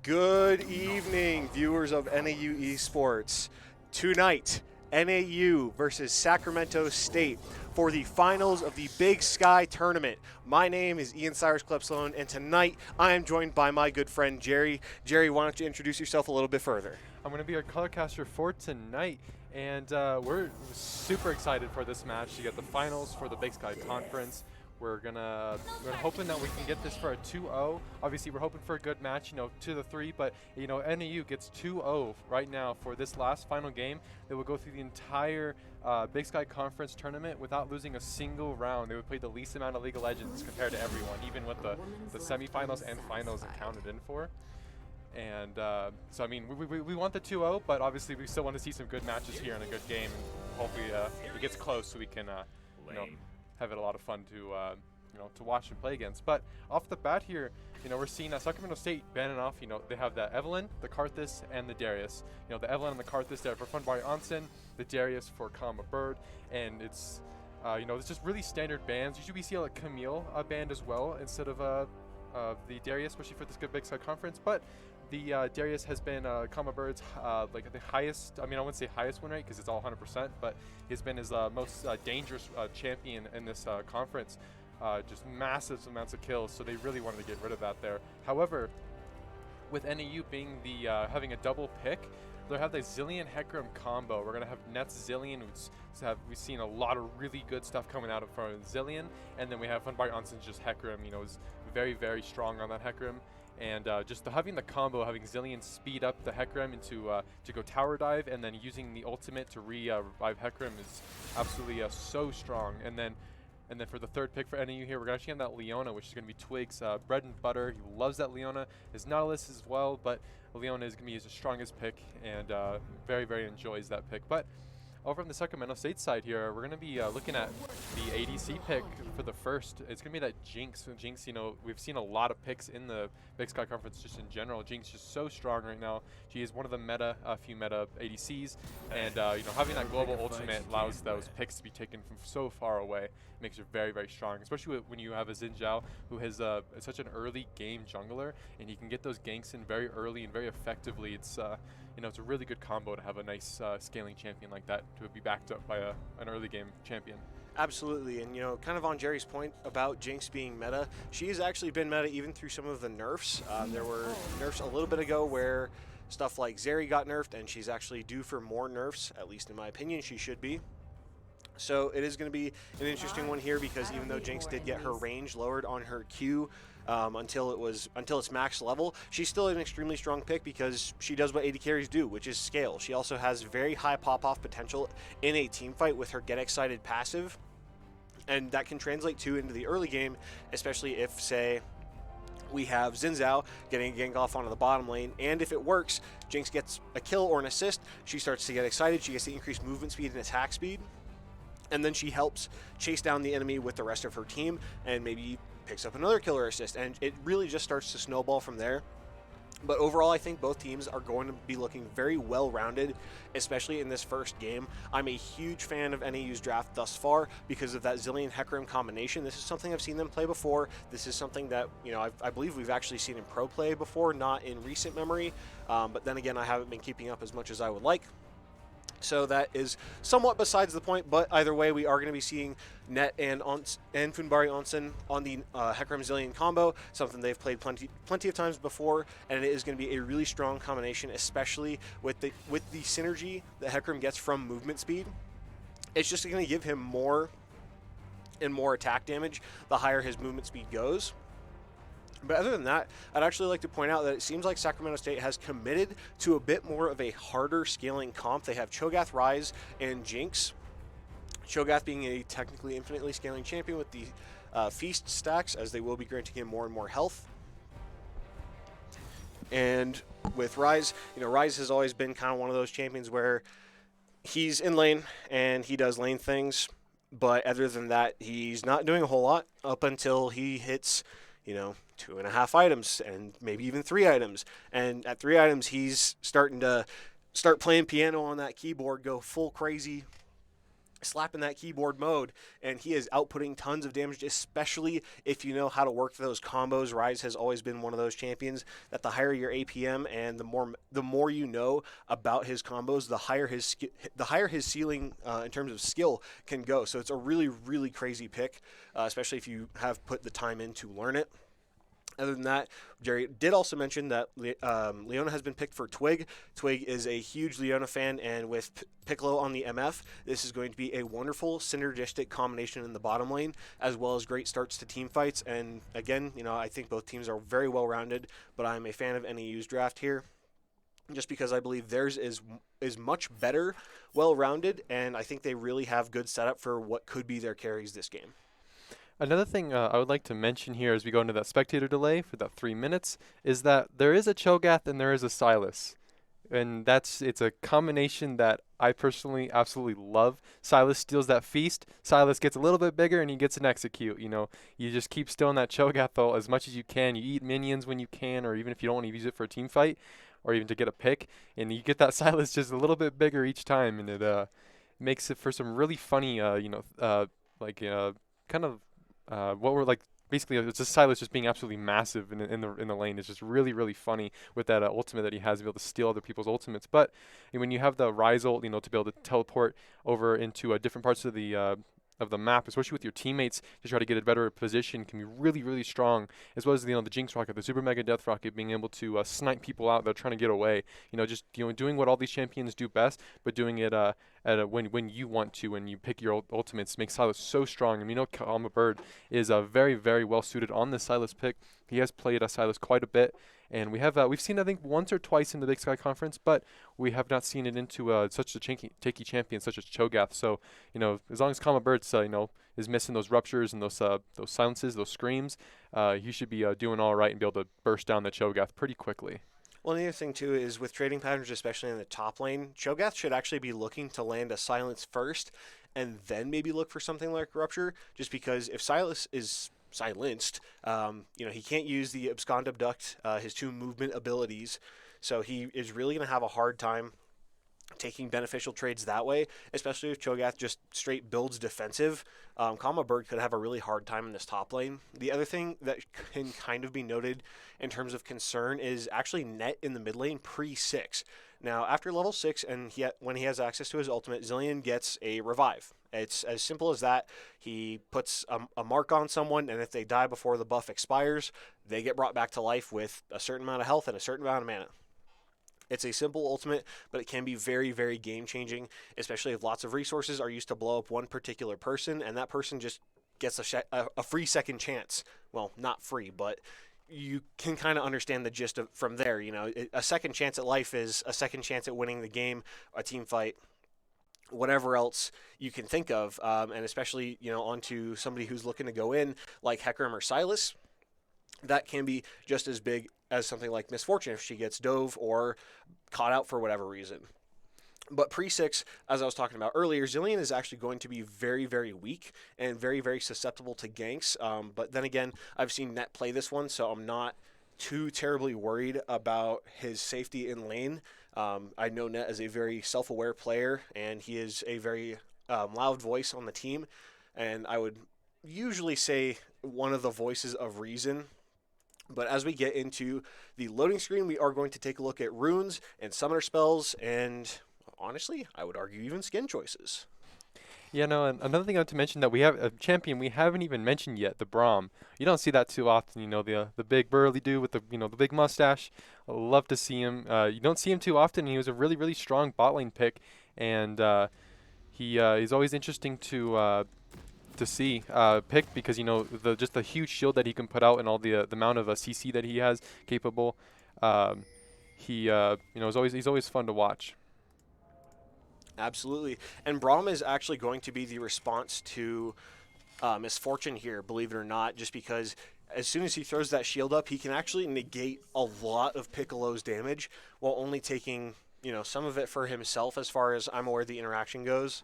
Good evening, viewers of NAU Esports. Tonight, NAU versus Sacramento State for the finals of the Big Sky Tournament. My name is Ian Cyrus Klepslone, and tonight I am joined by my good friend Jerry. Jerry, why don't you introduce yourself a little bit further? I'm going to be our colorcaster for tonight, and we're super excited for this match to get the finals for the Big Sky Conference. We're hoping that we can get this for a 2-0. Obviously, we're hoping for a good match, to the 3, but, NAU gets 2-0 right now for this last final game. They will go through the entire Big Sky Conference tournament without losing a single round. They would play the least amount of League of Legends compared to everyone, even with the semifinals and finals accounted in for. And so, I mean, we want the 2-0, but obviously we still want to see some good matches here and a good game. And hopefully it gets close so we can, have it a lot of fun to watch and play against. But off the bat here, we're seeing Sacramento State banning off. They have the Evelyn, the Karthus, and the Darius. The Evelyn and the Karthus there for Funbari Onsen, the Darius for Kama Bird, and it's it's just really standard bands. Usually we see a Camille band as well instead of the Darius, especially for this good Big Sky Conference. But the Darius has been Kama Bird's like the highest, I wouldn't say highest win rate because it's all 100%, but he's been his most dangerous champion in this conference. Just massive amounts of kills, so they really wanted to get rid of that there. However, with NAU being the having a double pick, they have the Zillion Hecarim combo. We're gonna have Nets Zillion. We've seen a lot of really good stuff coming out from Zillion, and then we have Funbari Onsen's just Hecarim. is very, very strong on that Hecarim. And just having the combo, having Zillion speed up the Hecarim into to go tower dive, and then using the ultimate to revive Hecarim is absolutely so strong. And then for the third pick for NAU here, we're actually getting that Leona, which is going to be Twig's bread and butter. He loves that Leona. His Nautilus as well, but Leona is going to be his strongest pick, and very, very enjoys that pick. But over on the Sacramento State side here, we're going to be looking at the ADC pick for the first. It's going to be that Jinx. Jinx, we've seen a lot of picks in the Big Sky Conference just in general. Jinx is just so strong right now. She is one of the few meta ADCs, and having that global ultimate allows those picks to be taken from so far away. It makes her very, very strong, especially when you have a Xin Zhao who has such an early game jungler, and he can get those ganks in very early and very effectively. It's it's a really good combo to have a nice scaling champion like that to be backed up by an early game champion. Absolutely, and kind of on Jerry's point about Jinx being meta, she has actually been meta even through some of the nerfs. There were nerfs a little bit ago where stuff like Zeri got nerfed, and she's actually due for more nerfs, at least in my opinion, she should be. So it is going to be an interesting one here, because even though Jinx did get her range lowered on her Q until it's max level, she's still an extremely strong pick because she does what AD carries do, which is scale. She also has very high pop-off potential in a team fight with her Get Excited passive, and that can translate to into the early game, especially if, say, we have Xin Zhao getting a gank off onto the bottom lane, and if it works, Jinx gets a kill or an assist, she starts to get excited, she gets the increased movement speed and attack speed, and then she helps chase down the enemy with the rest of her team, and maybe picks up another killer assist, and it really just starts to snowball from there. But overall, I think both teams are going to be looking very well-rounded, especially in this first game. I'm a huge fan of NAU's draft thus far because of that Zillion Hecarim combination. This is something I've seen them play before. This is something that I believe we've actually seen in pro play before, not in recent memory. But then again, I haven't been keeping up as much as I would like. So that is somewhat besides the point, but either way, we are going to be seeing Net and Funbari Onsen on the Hecarim Zillion combo, something they've played plenty of times before, and it is going to be a really strong combination, especially with the synergy that Hecarim gets from movement speed. It's just going to give him more and more attack damage the higher his movement speed goes. But other than that, I'd actually like to point out that it seems like Sacramento State has committed to a bit more of a harder scaling comp. They have Cho'Gath, Ryze, and Jinx. Cho'Gath being a technically infinitely scaling champion with the feast stacks, as they will be granting him more and more health. And with Ryze, Ryze has always been kind of one of those champions where he's in lane and he does lane things, but other than that, he's not doing a whole lot up until he hits 2.5 items and maybe even 3 items. And at 3 items, he's starting to playing piano on that keyboard, go full crazy, slapping that keyboard mode, and he is outputting tons of damage, especially if you know how to work those combos. Ryze has always been one of those champions that the higher your APM and the more you know about his combos, the higher his ceiling in terms of skill can go. So it's a really, really crazy pick, especially if you have put the time in to learn it. Other than that, Jerry did also mention that Leona has been picked for Twig. Twig is a huge Leona fan, and with Piccolo on the MF, this is going to be a wonderful synergistic combination in the bottom lane, as well as great starts to team fights. And again, I think both teams are very well-rounded, but I'm a fan of NAU's draft here, just because I believe theirs is much better, well-rounded, and I think they really have good setup for what could be their carries this game. Another thing I would like to mention here as we go into that spectator delay for that 3 minutes is that there is a Cho'Gath and there is a Sylas. And it's a combination that I personally absolutely love. Silas steals that feast. Silas gets a little bit bigger and he gets an execute. You just keep stealing that Cho'Gath ult as much as you can. You eat minions when you can, or even if you don't want to use it for a team fight, or even to get a pick, and you get that Silas just a little bit bigger each time, and it makes it for some really funny, like kind of what were like basically it's just Silas just being absolutely massive in the lane is just really funny with that ultimate that he has to be able to steal other people's ultimates. But when you have the Rise ult, to be able to teleport over into different parts of the map, especially with your teammates, to try to get a better position, can be really strong. As well as the Jinx rocket, the Super Mega Death Rocket, being able to snipe people out that are trying to get away. Just doing what all these champions do best, but doing it when you want to, when you pick your ultimates, makes Silas so strong. And Kama Bird is very well suited on this Silas pick. He has played Silas quite a bit, and we've seen I think once or twice in the Big Sky Conference, but we have not seen it into such a tanky champion such as Cho'Gath. So as long as Kama Bird is missing those ruptures and those silences, those screams, he should be doing all right and be able to burst down the Cho'Gath pretty quickly. Well, the other thing, too, is with trading patterns, especially in the top lane, Cho'Gath should actually be looking to land a silence first and then maybe look for something like Rupture, just because if Silas is silenced, he can't use the Abscond Abduct, his 2 movement abilities, so he is really going to have a hard time taking beneficial trades that way, especially if Cho'Gath just straight builds defensive. Kama Bird could have a really hard time in this top lane. The other thing that can kind of be noted in terms of concern is actually net in the mid lane pre-6. Now, after level 6 and when he has access to his ultimate, Zilean gets a revive. It's as simple as that. He puts a mark on someone, and if they die before the buff expires, they get brought back to life with a certain amount of health and a certain amount of mana. It's a simple ultimate, but it can be very game-changing, especially if lots of resources are used to blow up one particular person, and that person just gets a free second chance. Well, not free, but you can kind of understand the gist of from there. A second chance at life is a second chance at winning the game, a team fight, whatever else you can think of, and especially onto somebody who's looking to go in like Hecarim or Silas. That can be just as big as something like Misfortune if she gets dove or caught out for whatever reason. But pre-6, as I was talking about earlier, Zilean is actually going to be very weak and very susceptible to ganks. But then again, I've seen Net play this one, so I'm not too terribly worried about his safety in lane. I know Net is a very self-aware player, and he is a very loud voice on the team. And I would usually say one of the voices of reason. But as we get into the loading screen, we are going to take a look at runes and summoner spells, and honestly, I would argue even skin choices. Yeah, no, and another thing I want to mention that we have a champion we haven't even mentioned yet, the Braum. You don't see that too often, the big burly dude with the the big mustache. I love to see him. You don't see him too often. He was a really strong bot lane pick, and he's always interesting to see pick because just the huge shield that he can put out and all the amount of CC that he has capable. He's always fun to watch. Absolutely. And Braum is actually going to be the response to Misfortune here, believe it or not, just because as soon as he throws that shield up, he can actually negate a lot of Piccolo's damage while only taking, some of it for himself as far as I'm aware the interaction goes.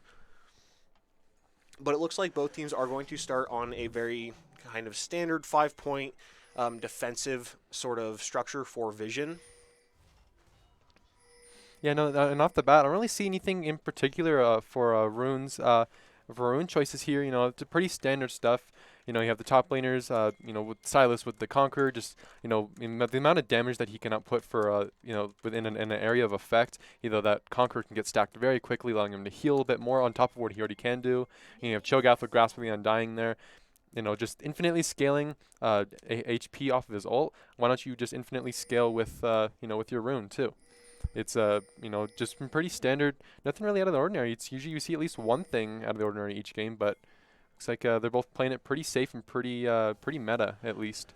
But it looks like both teams are going to start on a very kind of standard 5-point defensive sort of structure for Vision. Yeah, no, and off the bat, I don't really see anything in particular for runes. For rune choices here, it's pretty standard stuff. You have the top laners, with Silas with the Conqueror, just, the amount of damage that he can output for, within an area of effect, that Conqueror can get stacked very quickly, allowing him to heal a bit more on top of what he already can do. You have Cho'Gath with Grasp of the Undying there. Just infinitely scaling HP off of his ult. Why don't you just infinitely scale with, with your rune too? It's just pretty standard. Nothing really out of the ordinary. It's usually you see at least one thing out of the ordinary each game, but looks like they're both playing it pretty safe and pretty meta at least.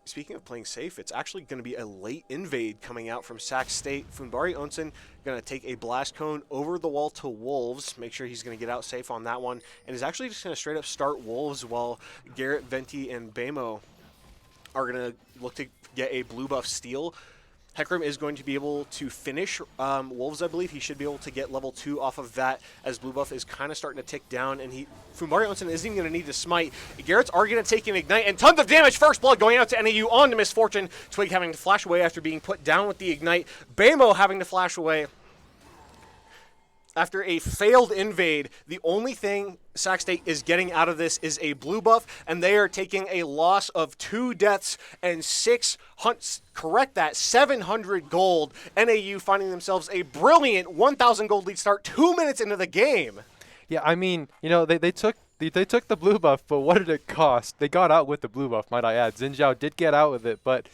Speaking of playing safe, it's actually going to be a late invade coming out from Sac State. Funbari Onsen going to take a blast cone over the wall to Wolves. Make sure he's going to get out safe on that one, and is actually just going to straight up start Wolves while Garrett, Venti, and Bamo are going to look to get a blue buff steal. Heckram is going to be able to finish Wolves, I believe. He should be able to get level 2 off of that as blue buff is kind of starting to tick down, and Fumbari Onsen isn't even going to need to smite. Garrett's are going to take an ignite, and tons of damage. First blood going out to NAU on to Misfortune. Twig having to flash away after being put down with the ignite. Bamo having to flash away after a failed invade. The only thing Sac State is getting out of this is a blue buff, and they are taking a loss of 2 deaths and 700 gold. NAU finding themselves a brilliant 1,000 gold lead start 2 minutes into the game. Yeah, I mean, you know, they took the blue buff, but what did it cost? They got out with the blue buff, might I add. Xin Zhao did get out with it, but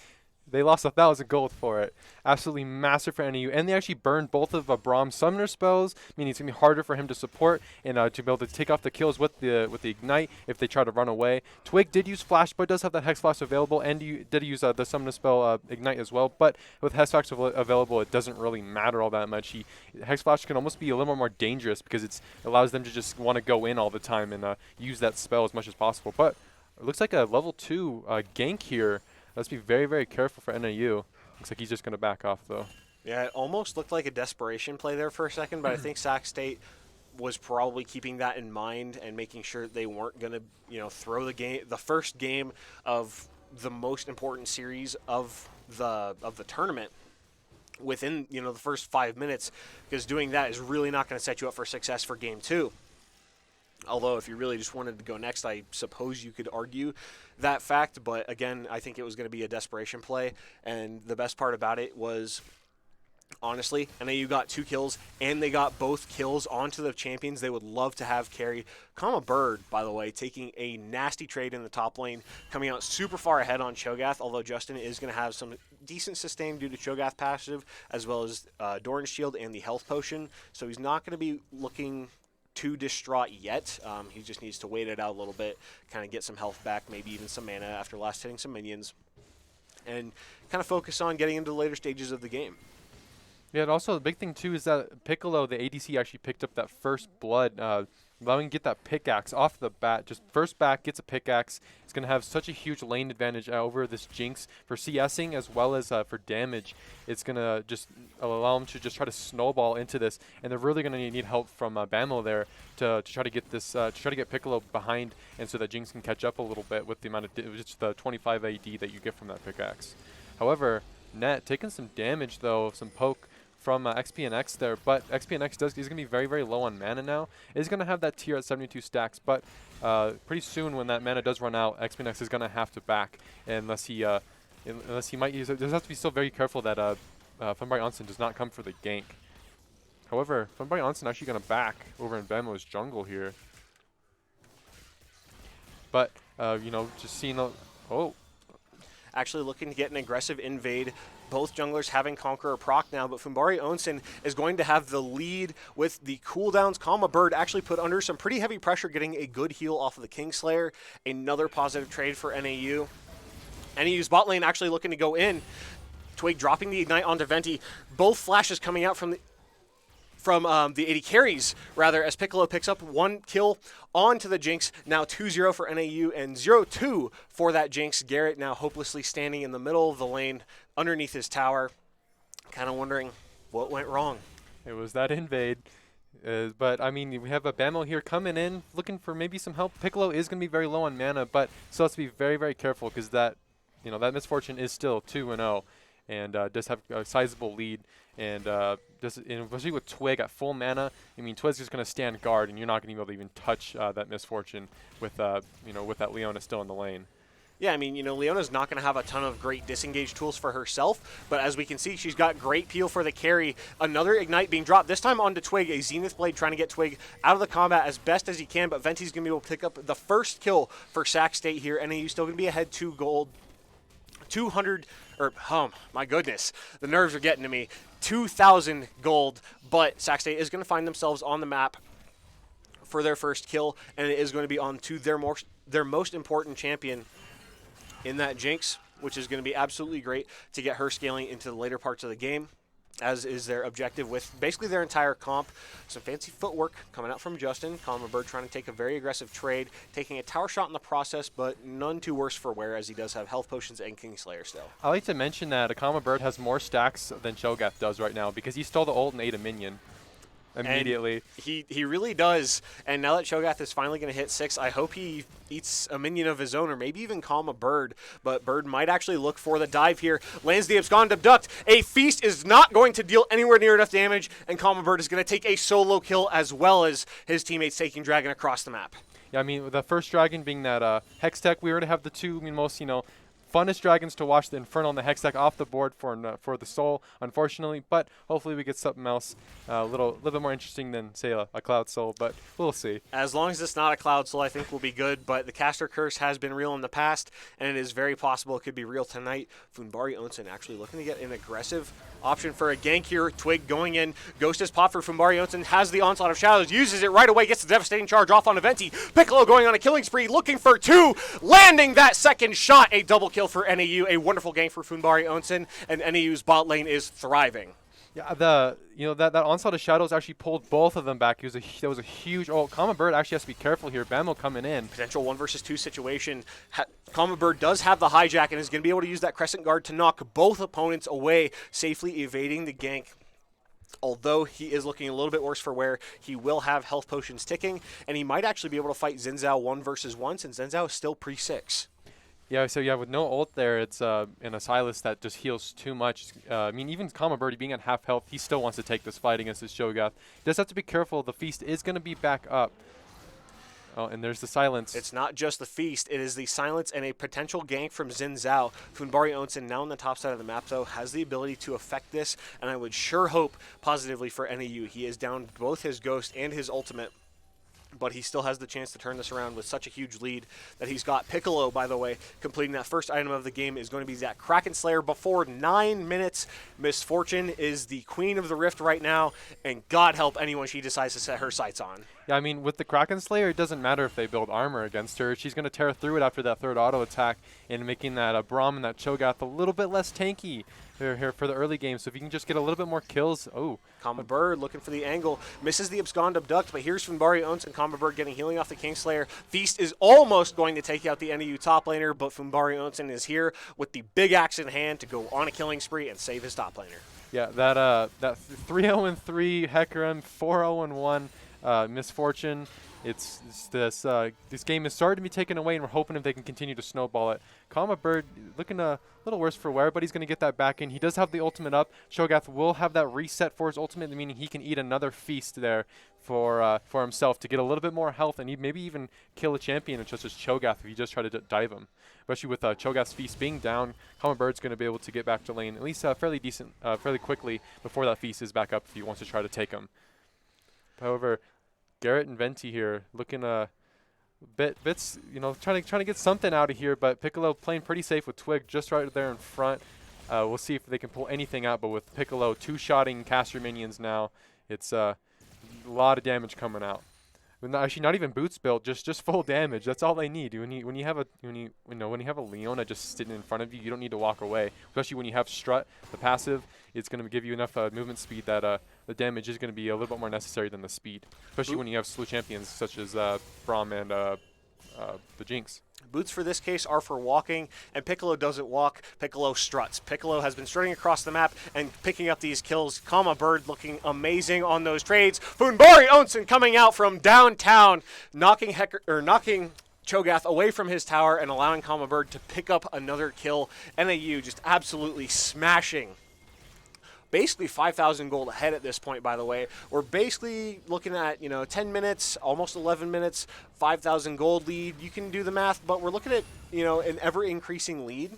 they lost 1,000 gold for it. Absolutely massive for NAU. And they actually burned both of Brahm's summoner spells, meaning it's going to be harder for him to support and to be able to take off the kills with the ignite if they try to run away. Twig did use flash, but does have that hex flash available, and did use the summoner spell ignite as well. But with hex flash available, it doesn't really matter all that much. Hex flash can almost be a little more dangerous because it allows them to just want to go in all the time and use that spell as much as possible. But it looks like a level 2 gank here. Let's be very, very careful for NAU. Looks like he's just going to back off, though. Yeah, it almost looked like a desperation play there for a second, but I think Sac State was probably keeping that in mind and making sure they weren't going to, throw the first game of the most important series of the tournament within, the first 5 minutes, because doing that is really not going to set you up for success for game 2. Although, if you really just wanted to go next, I suppose you could argue that fact. But again, I think it was going to be a desperation play. And the best part about it was, honestly, NAU got 2 kills, and they got both kills onto the champions they would love to have carry. Kama Bird, by the way, taking a nasty trade in the top lane, coming out super far ahead on Cho'Gath, although Justin is going to have some decent sustain due to Cho'Gath passive, as well as Doran's Shield and the health potion. So he's not going to be looking too distraught yet. He just needs to wait it out a little bit, kind of get some health back, maybe even some mana after last hitting some minions, and kind of focus on getting into the later stages of the game. Yeah, and also the big thing too is that Piccolo, the ADC, actually picked up that first blood, allowing him to get that pickaxe off the bat. Just first back, gets a pickaxe. It's going to have such a huge lane advantage over this Jinx for CSing as well as for damage. It's going to just allow him to just try to snowball into this, and they're really going to need help from Bamo there to try to get this, to try to get Piccolo behind, and so that Jinx can catch up a little bit with the amount of just the 25 AD that you get from that pickaxe. However, Net taking some damage though, some poke from XPNX there, but XPNX is going to be very, very low on mana now. It is going to have that tier at 72 stacks, but pretty soon when that mana does run out, XPNX is going to have to back, unless he might use it. There's have to be still very careful that Funbari Onsen does not come for the gank. However, Funbari Onsen actually going to back over in Bamo's jungle here. But, just seeing actually looking to get an aggressive invade. Both junglers having Conqueror proc now, but Fumbari Onsen is going to have the lead with the cooldowns. Kama Bird actually put under some pretty heavy pressure, getting a good heal off of the Kingslayer. Another positive trade for NAU. NAU's bot lane actually looking to go in. Twig dropping the Ignite onto Venti. Both flashes coming out from the 80 carries, rather, as Piccolo picks up 1 kill onto the Jinx. Now 2-0 for NAU and 0-2 for that Jinx. Garrett now hopelessly standing in the middle of the lane underneath his tower, kind of wondering what went wrong. It was that invade. But, I mean, we have a Bamo here coming in, looking for maybe some help. Piccolo is going to be very low on mana, but still has to be very, very careful because that Misfortune is still 2-0 and does have a sizable lead. And especially with Twig at full mana, I mean, Twig's just going to stand guard, and you're not going to be able to even touch that Misfortune with with that Leona still in the lane. Yeah, I mean, Leona's not going to have a ton of great disengage tools for herself, but as we can see, she's got great peel for the carry. Another Ignite being dropped, this time onto Twig, a Zenith Blade trying to get Twig out of the combat as best as he can, but Venti's going to be able to pick up the first kill for Sac State here. NAU still going to be ahead 2 gold. 200, oh my goodness, the nerves are getting to me. 2,000 gold, but Sac State is going to find themselves on the map for their first kill, and it is going to be on to their most important champion in that Jinx, which is going to be absolutely great to get her scaling into the later parts of the game. as is their objective with basically their entire comp. Some fancy footwork coming out from Justin. Colin Bird trying to take a very aggressive trade, taking a tower shot in the process, but none too worse for wear as he does have health potions and Kingslayer still. I like to mention that Akama Bird has more stacks than Cho'Gath does right now because he stole the ult and ate a minion immediately. And he really does. And now that Cho'Gath is finally going to hit 6, I hope he eats a minion of his own or maybe even calm a Bird. But Bird might actually look for the dive here. Lands the Abscond Abduct. A Feast is not going to deal anywhere near enough damage, and Calm a Bird is going to take a solo kill as well as his teammates taking Dragon across the map. Yeah, I mean, the first Dragon being that Hex Tech, we already have the two most, funnest dragons to watch, the Infernal and the Hex Tech, off the board for the Soul, unfortunately. But hopefully we get something else a little bit more interesting than, say, a Cloud Soul. But we'll see. As long as it's not a Cloud Soul, I think we'll be good. But the Caster Curse has been real in the past, and it is very possible it could be real tonight. Funbari Onsen actually looking to get an aggressive option for a gank here. Twig going in. Ghost is popped for Funbari Onsen. Has the Onslaught of Shadows. Uses it right away. Gets the devastating charge off on Aventi. Piccolo going on a killing spree. Looking for 2. Landing that second shot. A double kill for NAU. A wonderful gank for Funbari Onsen. And NAU's bot lane is thriving. Yeah, that Onslaught of Shadows actually pulled both of them back. That was a huge ult. Calm Bird actually has to be careful here. Bamo coming in. Potential 1 versus 2 situation. Calm Bird does have the hijack and is going to be able to use that Crescent Guard to knock both opponents away, safely evading the gank. Although he is looking a little bit worse for wear, he will have health potions ticking, and he might actually be able to fight Xin Zhao 1 versus 1 since Xin Zhao is still pre-6. Yeah, so yeah, with no ult there, it's in a Silas that just heals too much. I mean, even Calm Bird being at half health, he still wants to take this fight against his Cho'Gath. He does have to be careful. The Feast is going to be back up. Oh, and there's the silence. It's not just the Feast. It is the silence and a potential gank from Xin Zhao. Funbari Onsen, now on the top side of the map, though, has the ability to affect this, and I would sure hope positively for NAU. He is down both his Ghost and his ultimate, but he still has the chance to turn this around with such a huge lead that he's got. Piccolo, by the way, completing that first item of the game is going to be that Kraken Slayer before 9 minutes. Miss Fortune is the queen of the Rift right now, and God help anyone she decides to set her sights on. Yeah, I mean, with the Kraken Slayer, it doesn't matter if they build armor against her. She's going to tear through it after that third auto attack and making that Braum and that Cho'Gath a little bit less tanky here for the early game. So if you can just get a little bit more kills. Oh. Calm a Bird looking for the angle. Misses the Abscond Abduct, but here's Funbari Onsen. Calm a Bird getting healing off the Kingslayer. Feast is almost going to take out the NAU top laner, but Funbari Onsen is here with the big axe in hand to go on a killing spree and save his top laner. Yeah, that 3-0-3 Hecarim, 4-0-1 Misfortune. It's this game is starting to be taken away, and we're hoping if they can continue to snowball it. Calm Bird looking a little worse for wear, but he's going to get that back in. He does have the ultimate up. Cho'Gath will have that reset for his ultimate, meaning he can eat another feast there for himself to get a little bit more health, and maybe even kill a champion such as Cho'Gath if you just try to dive him. Especially with Cho'Gath's feast being down, Calm Bird's going to be able to get back to lane at least fairly quickly before that feast is back up if he wants to try to take him. However, Garrett and Venti here looking bits, trying to get something out of here, but Piccolo playing pretty safe with Twig just right there in front. We'll see if they can pull anything out, but with Piccolo two-shotting caster minions now, it's a lot of damage coming out. Actually, not even boots built, just full damage. That's all they need. When you have a Leona just sitting in front of you, you don't need to walk away. Especially when you have Strut, the passive, it's going to give you enough movement speed that the damage is going to be a little bit more necessary than the speed. Especially when you have slow champions such as Braum and the Jinx. Boots for this case are for walking, and Piccolo doesn't walk, Piccolo struts. Piccolo has been strutting across the map and picking up these kills. Calm a Bird looking amazing on those trades. Funbari Onsen coming out from downtown, knocking Cho'Gath away from his tower and allowing Calm a Bird to pick up another kill. NAU just absolutely smashing. Basically 5,000 gold ahead at this point, by the way. We're basically looking at, 10 minutes, almost 11 minutes, 5,000 gold lead. You can do the math, but we're looking at, an ever-increasing lead.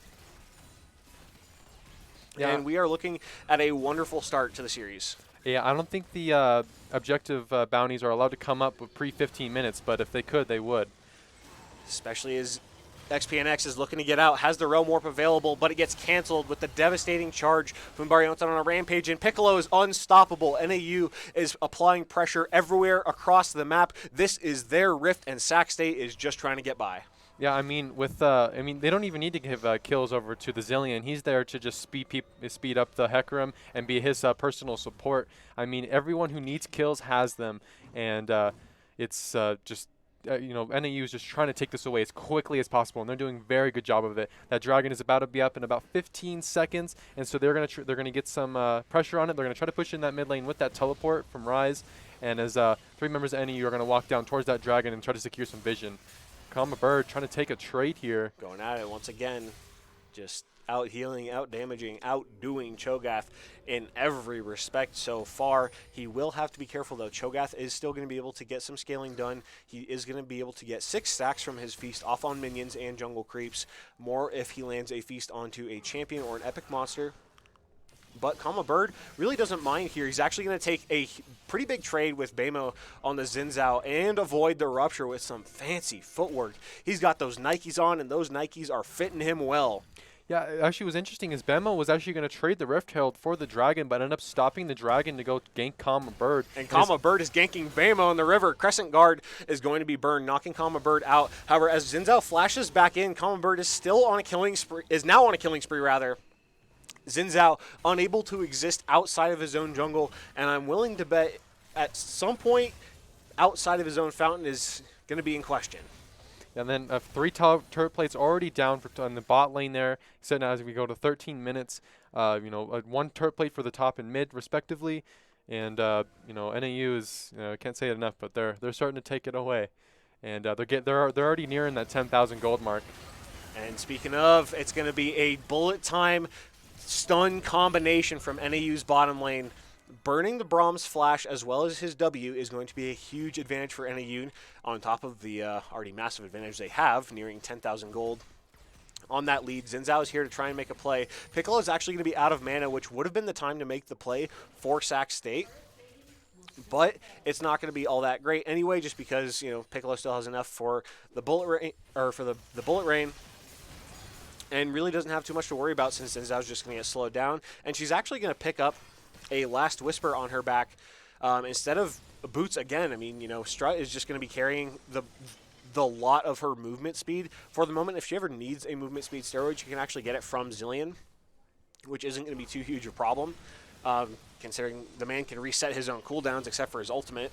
Yeah. And we are looking at a wonderful start to the series. Yeah, I don't think the objective bounties are allowed to come up with pre-15 minutes, but if they could, they would. Especially as XPNX is looking to get out, has the Realm Warp available, but it gets canceled with the devastating charge. Funbari Onsen on a rampage, and Piccolo is unstoppable. NAU is applying pressure everywhere across the map. This is their Rift, and Sac State is just trying to get by. Yeah, I mean, they don't even need to give kills over to the Zillion. He's there to just speed up the Hecarim and be his personal support. I mean, everyone who needs kills has them, and it's just NAU is just trying to take this away as quickly as possible, and they're doing a very good job of it. That dragon is about to be up in about 15 seconds, and so they're gonna get some pressure on it. They're gonna try to push in that mid lane with that teleport from Ryze, and as 3 members of NAU are gonna walk down towards that dragon and try to secure some vision. Kama Bird trying to take a trade here. Going at it once again, just out healing, out damaging, outdoing Cho'Gath in every respect so far. He will have to be careful though. Cho'Gath is still going to be able to get some scaling done. He is going to be able to get 6 stacks from his feast off on minions and jungle creeps. More if he lands a feast onto a champion or an epic monster. But Kama Bird really doesn't mind here. He's actually going to take a pretty big trade with Bamo on the Xin Zhao and avoid the Rupture with some fancy footwork. He's got those Nikes on, and those Nikes are fitting him well. Yeah, actually, what's interesting is Bemo was actually going to trade the Rift Herald for the Dragon, but ended up stopping the Dragon to go gank Kama Bird. And Kama Bird is ganking Bamo in the river. Crescent Guard is going to be burned, knocking Kama Bird out. However, as Xin Zhao flashes back in, Kama Bird is still on a killing spree. Is now on a killing spree, rather. Xin Zhao unable to exist outside of his own jungle, and I'm willing to bet at some point outside of his own fountain is going to be in question. And then 3 turret plates already down on the bot lane there. So now as we go to 13 minutes, 1 turret plate for the top and mid respectively, and NAU is can't say it enough, but they're starting to take it away, and they're already nearing that 10,000 gold mark. And speaking of, it's going to be a bullet time stun combination from NAU's bottom lane. Burning the Braum's flash as well as his W is going to be a huge advantage for NAU on top of the already massive advantage they have, nearing 10,000 gold on that lead. Xin Zhao is here to try and make a play. Piccolo is actually going to be out of mana, which would have been the time to make the play for Sac State. But it's not going to be all that great anyway, just because Piccolo still has enough for the bullet rain, or for the bullet rain. And really doesn't have too much to worry about since Xin Zhao's just going to get slowed down. And she's actually going to pick up a Last Whisper on her back instead of boots again. I mean, Strut is just going to be carrying the lot of her movement speed for the moment. If she ever needs a movement speed steroid, she can actually get it from Zillion, which isn't going to be too huge a problem, considering the man can reset his own cooldowns except for his ultimate.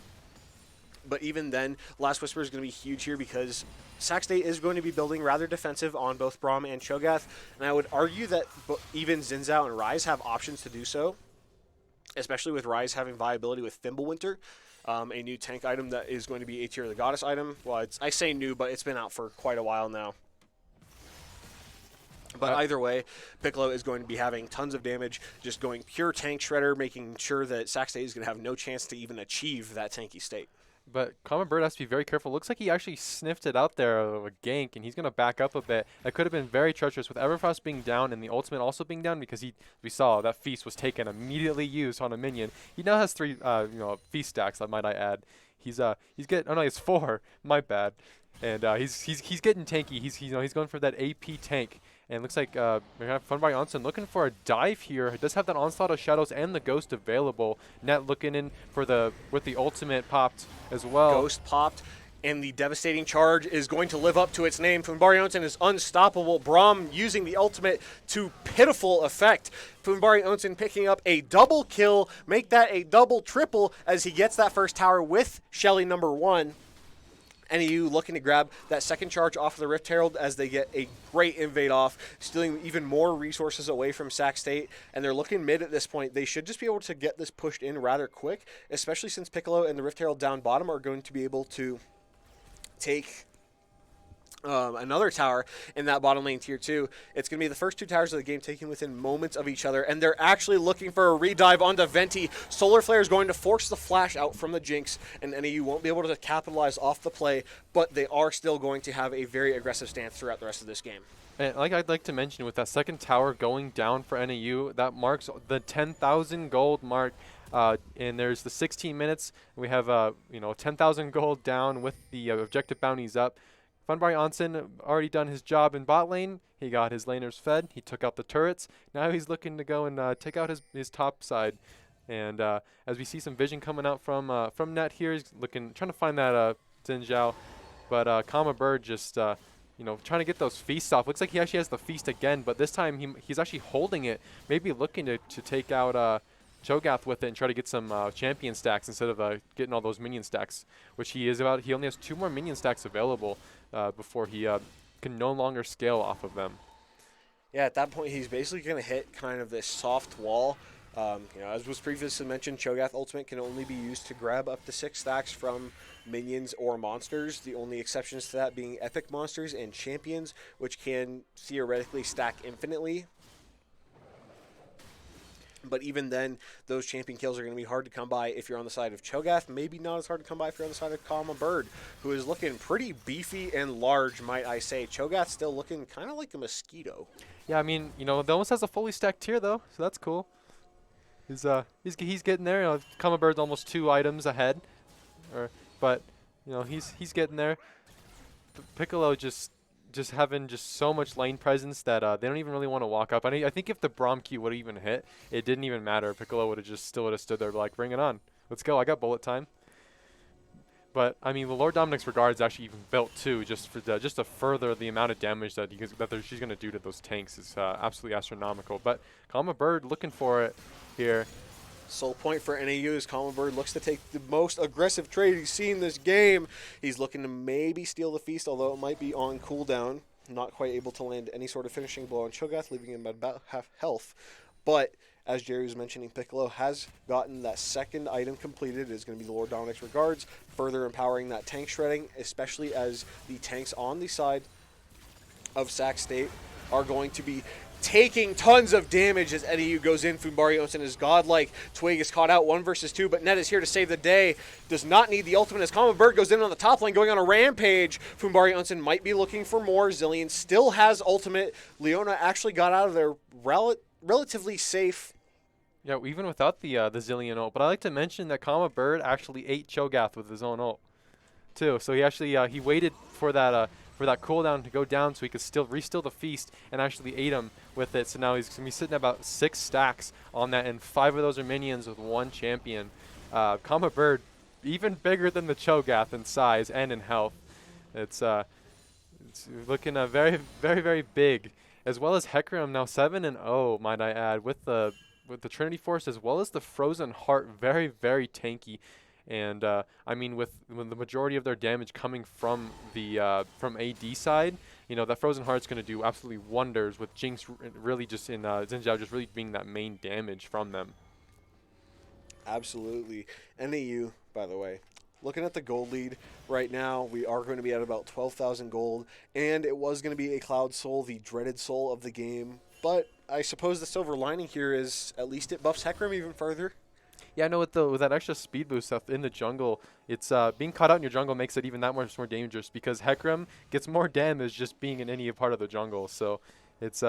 But even then, Last Whisper is going to be huge here because Sac State is going to be building rather defensive on both Braum and Cho'Gath, and I would argue that even Xin Zhao and Ryze have options to do so, especially with Ryze having viability with Thimblewinter, a new tank item that is going to be a Tier of the Goddess item. Well, I say new, but it's been out for quite a while now. But either way, Piccolo is going to be having tons of damage, just going pure tank shredder, making sure that Sac State is going to have no chance to even achieve that tanky state. But Common Bird has to be very careful. Looks like he actually sniffed it out there of a gank, and he's going to back up a bit. That could have been very treacherous with Everfrost being down and the ultimate also being down because we saw that feast was taken, immediately used on a minion. He now has 3 feast stacks, might I add. He's getting, oh no, it's 4. My bad. And he's getting tanky. He's going for that AP tank. And it looks like we're going to have Fun by Onsen looking for a dive here. It does have that Onslaught of Shadows and the Ghost available. Net looking in for with the ultimate popped as well. Ghost popped, and the devastating charge is going to live up to its name. Funbari Onsen is unstoppable. Braum using the ultimate to pitiful effect. Funbari Onsen picking up a double kill, make that a double triple as he gets that first tower with Shelly number 1. NAU looking to grab that second charge off of the Rift Herald as they get a great invade off, stealing even more resources away from Sac State, and they're looking mid at this point. They should just be able to get this pushed in rather quick, especially since Piccolo and the Rift Herald down bottom are going to be able to take another tower in that bottom lane tier 2. It's going to be the first 2 towers of the game taken within moments of each other, and they're actually looking for a redive onto Venti. Solar Flare is going to force the flash out from the Jinx, and NAU won't be able to capitalize off the play, but they are still going to have a very aggressive stance throughout the rest of this game. And I'd like to mention, with that second tower going down for NAU, that marks the 10,000 gold mark. And there's the 16 minutes. We have 10,000 gold down with the objective bounties up. Funbari Onsen already done his job in bot lane. He got his laners fed. He took out the turrets. Now he's looking to go and take out his top side. And as we see some vision coming out from Net here, he's trying to find that Xin Zhao. But Kama Bird just you know, trying to get those feasts off. Looks like he actually has the feast again, but this time he's actually holding it, maybe looking to take out Cho'Gath with it and try to get some champion stacks instead of getting all those minion stacks, which he is about. He only has 2 more minion stacks available before he can no longer scale off of them. Yeah, at that point, he's basically going to hit kind of this soft wall. You know, as was previously mentioned, Cho'Gath Ultimate can only be used to grab up to 6 stacks from minions or monsters. The only exceptions to that being epic monsters and champions, which can theoretically stack infinitely. But even then, those champion kills are going to be hard to come by if you're on the side of Cho'Gath. Maybe not as hard to come by if you're on the side of Kama Bird, who is looking pretty beefy and large, might I say. Cho'Gath still looking kind of like a mosquito. Yeah, I mean, you know, it almost has a fully stacked tier though, so that's cool. He's getting there. You know, Kama Bird's almost 2 items ahead, but you know he's getting there. Piccolo just having just so much lane presence that they don't even really want to walk up. I think if the Braum Q would have even hit, it didn't even matter. Piccolo would have just still stood there like, bring it on, let's go. I got bullet time. But I mean, the Lord Dominic's Regard is actually even built too, just to further the amount of damage that she's going to do to those tanks is absolutely astronomical. But Kama Bird looking for it here. Soul point for NAU as Kama Bird looks to take the most aggressive trade he's seen this game. He's looking to maybe steal the feast, although it might be on cooldown. Not quite able to land any sort of finishing blow on Cho'Gath, leaving him at about half health. But as Jerry was mentioning, Piccolo has gotten that second item completed. It is going to be the Lord Dominic's Regards, further empowering that tank shredding, especially as the tanks on the side of Sac State are going to be taking tons of damage as NAU goes in. Fumbari Onsen is godlike. Twig is caught out 1 versus 2, but Net is here to save the day. Does not need the ultimate as Kama Bird goes in on the top lane, going on a rampage. Fumbari Onsen might be looking for more. Zillion still has ultimate. Leona actually got out of there relatively safe. Yeah, even without the Zillion ult. But I like to mention that Kama Bird actually ate Cho'Gath with his own ult, too. So he actually he waited for that cooldown to go down so he could still re-steal the feast and actually ate him with it. So now he's going to be sitting at about 6 stacks on that, and 5 of those are minions with 1 champion. Kama Bird, even bigger than the Cho'Gath in size and in health. It's looking very, very, very big. As well as Hecarim now 7-0, might I add, with the Trinity Force as well as the Frozen Heart, very, very tanky. And I mean, with the majority of their damage coming from the from AD side, you know, that Frozen Heart's going to do absolutely wonders with Jinx really just in Xin Zhao just really being that main damage from them. Absolutely. NAU, by the way, looking at the gold lead right now, we are going to be at about 12,000 gold, and it was going to be a Cloud Soul, the dreaded soul of the game. But I suppose the silver lining here is at least it buffs Hecarim even further. Yeah, I know with that extra speed boost stuff in the jungle, it's being caught out in your jungle makes it even that much more dangerous because Hecarim gets more damage just being in any part of the jungle. So it's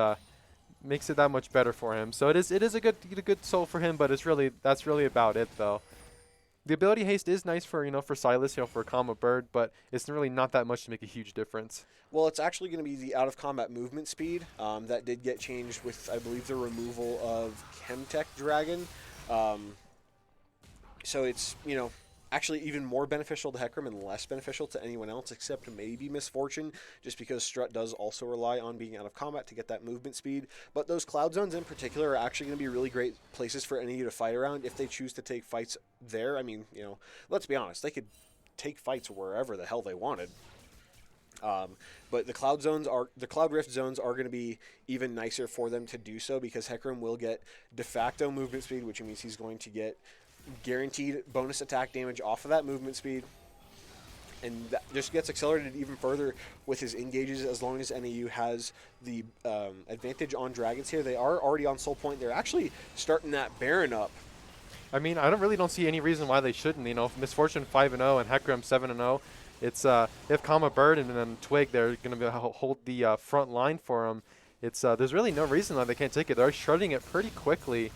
makes it that much better for him. So it is a good soul for him, but that's really about it though. The ability haste is nice for for Silas, for Kama Bird, but it's really not that much to make a huge difference. Well, it's actually going to be the out-of-combat movement speed that did get changed with, I believe, the removal of Chemtech Dragon. So it's, actually even more beneficial to Hecarim and less beneficial to anyone else except maybe Misfortune, just because Strut does also rely on being out of combat to get that movement speed. But those Cloud Zones in particular are actually going to be really great places for NAU to fight around if they choose to take fights there. I mean, let's be honest, they could take fights wherever the hell they wanted. But the Cloud Rift zones are going to be even nicer for them to do so because Hecarim will get de facto movement speed, which means he's going to get guaranteed bonus attack damage off of that movement speed, and that just gets accelerated even further with his engages as long as NAU has the advantage on dragons here. They are already on soul point. They're actually starting that Baron up. I mean, I don't see any reason why they shouldn't. Misfortune 5-0 and Hecarim 7-0. It's if Kama Bird and then Twig, they're going to hold the front line for them. It's there's really no reason why they can't take it. They're shredding it pretty quickly.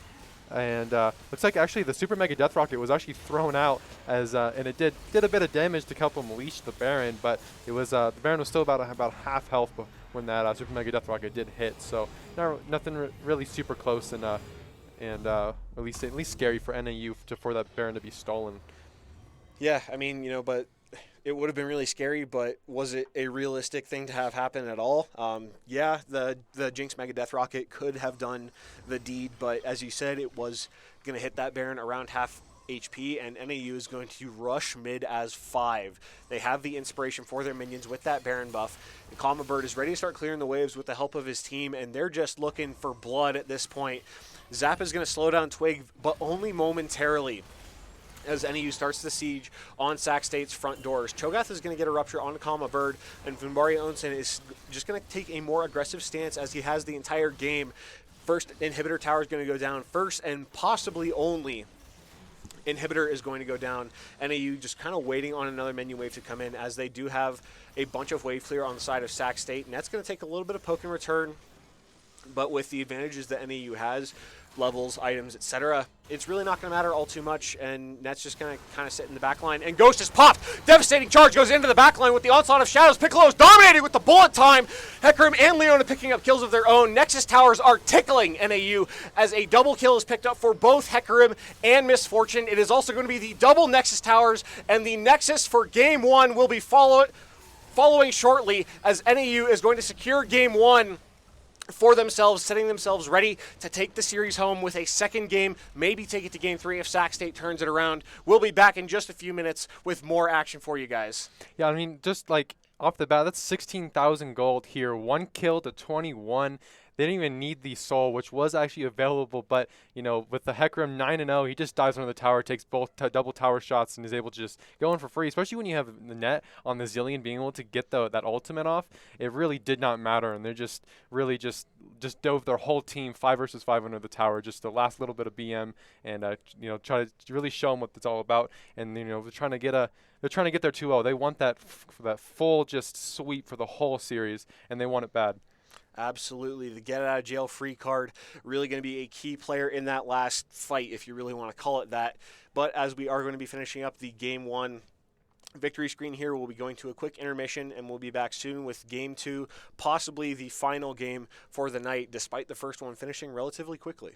And looks like actually the Super Mega Death Rocket was actually thrown out as and it did a bit of damage to help him leash the Baron, but it was the Baron was still about half health when that Super Mega Death Rocket did hit. So nothing really super close and at least scary for NAU for that Baron to be stolen. Yeah, I mean, but It would have been really scary, but was it a realistic thing to have happen at all? Yeah, the Jinx Mega Death Rocket could have done the deed, but as you said, it was going to hit that Baron around half HP, and NAU is going to rush mid as 5. They have the inspiration for their minions with that Baron buff. And Kama Bird is ready to start clearing the waves with the help of his team, and they're just looking for blood at this point. Zap is going to slow down Twig, but only momentarily, as NAU starts the siege on Sac State's front doors. Cho'Gath is going to get a rupture on Kama Bird, and Funbari Onsen is just going to take a more aggressive stance as he has the entire game. First inhibitor tower is going to go down first, and possibly only inhibitor is going to go down. NAU just kind of waiting on another menu wave to come in, as they do have a bunch of wave clear on the side of Sac State, and that's going to take a little bit of poke and return. But with the advantages that NAU has, levels, items, etc., it's really not going to matter all too much, and Net's just going to kind of sit in the back line. And Ghost is popped! Devastating charge goes into the back line with the onslaught of shadows. Piccolo is dominating with the bullet time. Hecarim and Leona picking up kills of their own. Nexus towers are tickling NAU as a double kill is picked up for both Hecarim and Misfortune. It is also going to be the double Nexus towers, and the Nexus for Game 1 will be following shortly, as NAU is going to secure Game 1 for themselves, setting themselves ready to take the series home with a second game, maybe take it to Game 3 if Sac State turns it around. We'll be back in just a few minutes with more action for you guys. Yeah, I mean, just like off the bat, that's 16,000 gold here. 1 kill to 21. They didn't even need the soul, which was actually available, but, you know, with the Hecarim 9-0, he just dives under the tower, takes both double tower shots, and is able to just go in for free, especially when you have the net on the Zillion being able to get that ultimate off. It really did not matter, and they're just really just dove their whole team 5 versus 5 under the tower, just the last little bit of BM, and, you know, try to really show them what it's all about. And, you know, they're trying to get their 2-0. They want that full just sweep for the whole series, and they want it bad. Absolutely. The get out of jail free card really going to be a key player in that last fight, if you really want to call it that. But as we are going to be finishing up the Game 1 victory screen here, we'll be going to a quick intermission, and we'll be back soon with Game 2, possibly the final game for the night, despite the first one finishing relatively quickly.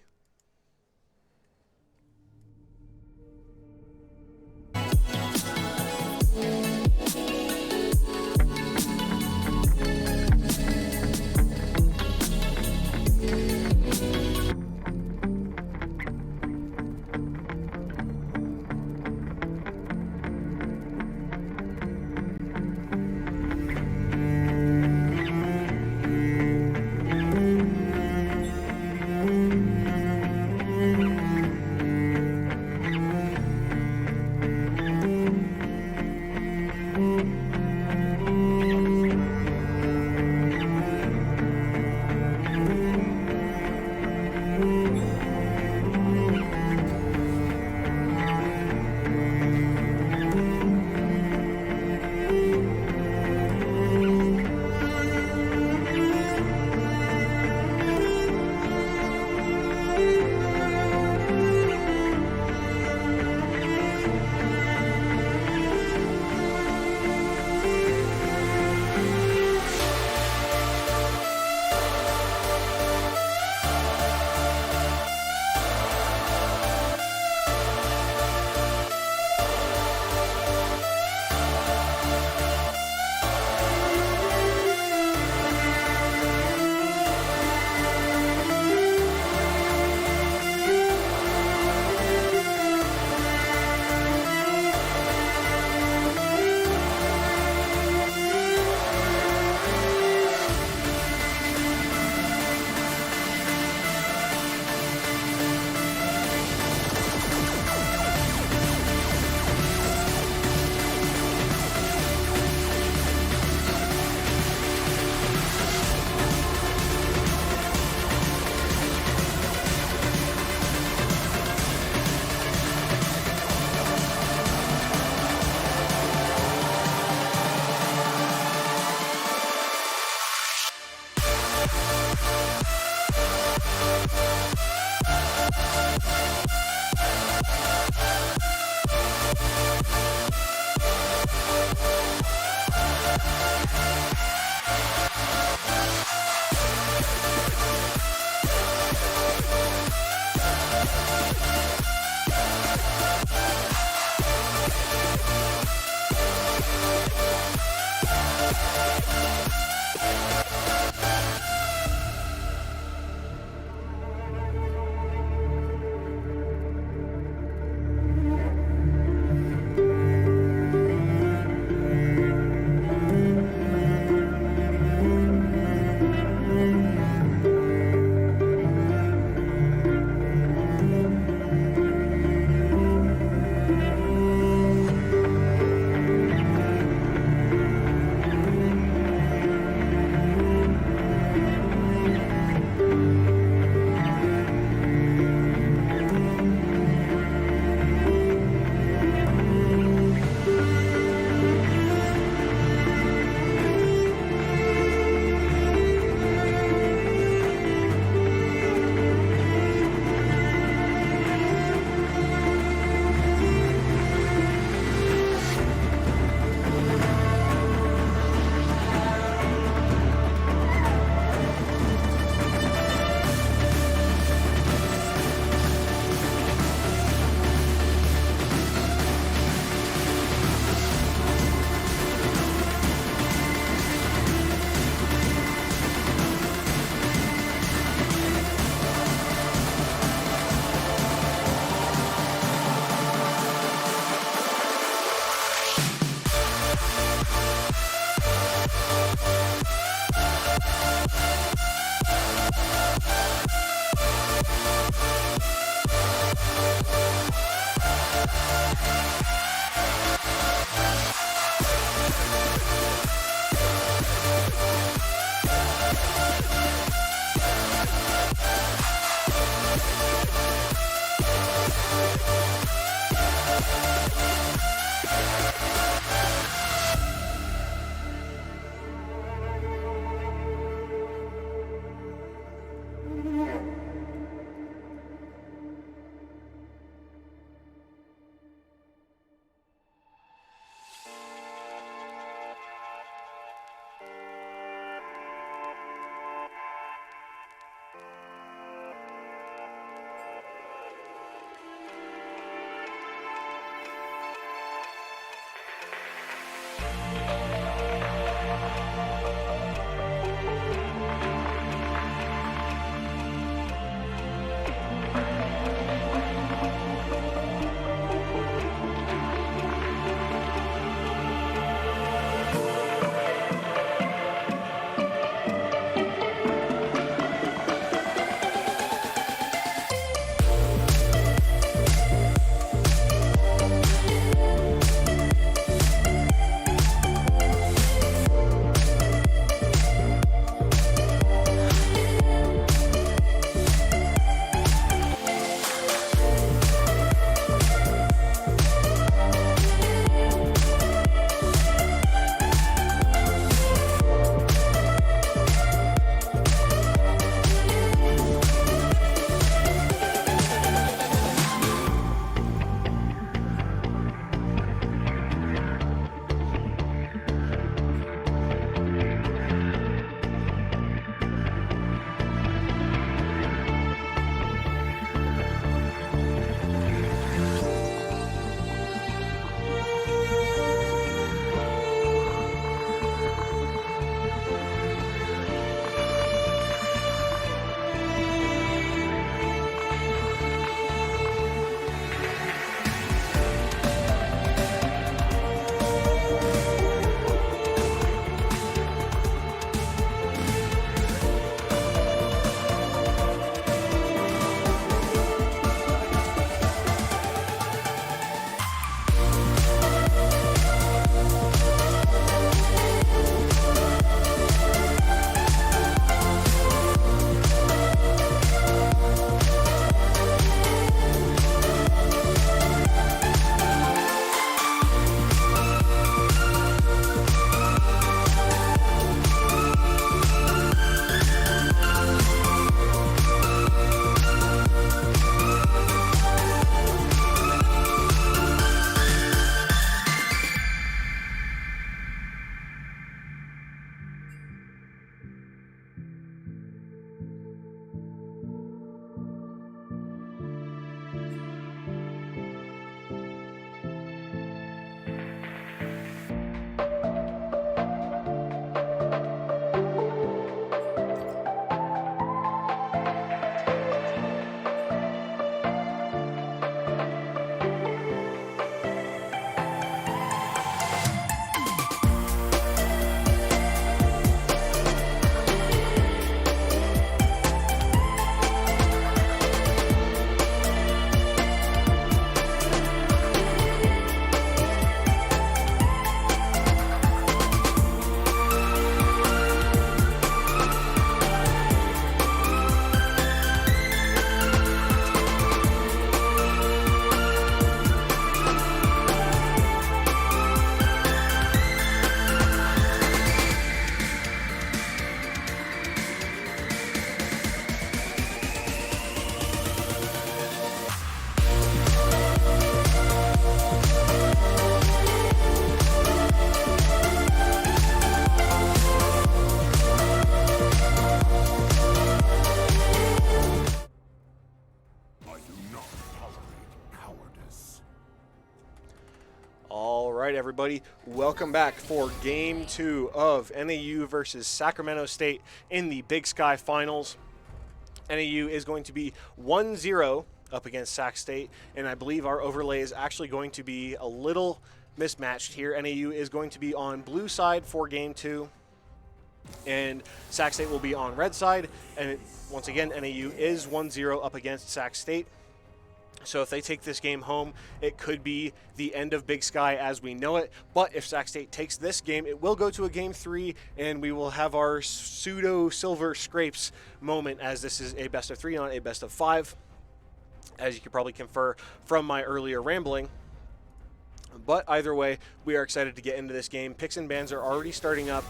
All right, everybody, welcome back for Game 2 of NAU versus Sacramento State in the Big Sky Finals. NAU is going to be 1-0 up against Sac State, and I believe our overlay is actually going to be a little mismatched here. NAU is going to be on blue side for Game 2, and Sac State will be on red side. And once again, NAU is 1-0 up against Sac State. So if they take this game home, it could be the end of Big Sky as we know it. But if Sac State takes this game, it will go to a Game 3, and we will have our pseudo-silver scrapes moment, as this is a best of 3, not a best of 5, as you could probably confer from my earlier rambling. But either way, we are excited to get into this game. Picks and bans are already starting up.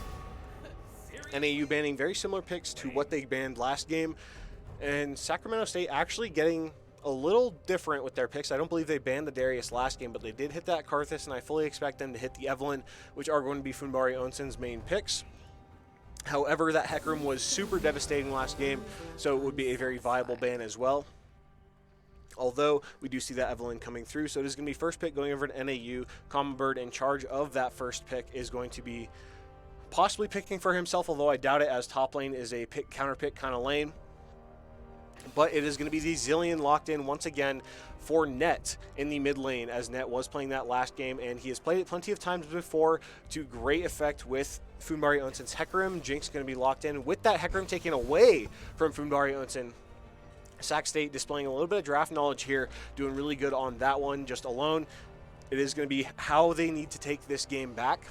NAU banning very similar picks to what they banned last game, and Sacramento State actually getting a little different with their picks. I don't believe they banned the Darius last game, but they did hit that Karthus, and I fully expect them to hit the Evelyn, which are going to be Funbari Onsen's main picks. However, that Hecarim was super devastating last game, so it would be a very viable ban as well. Although we do see that Evelyn coming through, so it is going to be first pick going over to NAU. Common Bird in charge of that first pick is going to be possibly picking for himself, although I doubt it, as top lane is a pick counter pick kind of lane. But it is going to be the Zilean locked in once again for Net in the mid lane, as Net was playing that last game, and he has played it plenty of times before to great effect with Funbari Onsen's Hecarim. Jinx going to be locked in with that Hecarim taken away from Funbari Onsen. Sac State displaying a little bit of draft knowledge here, doing really good on that one just alone. It is going to be how they need to take this game back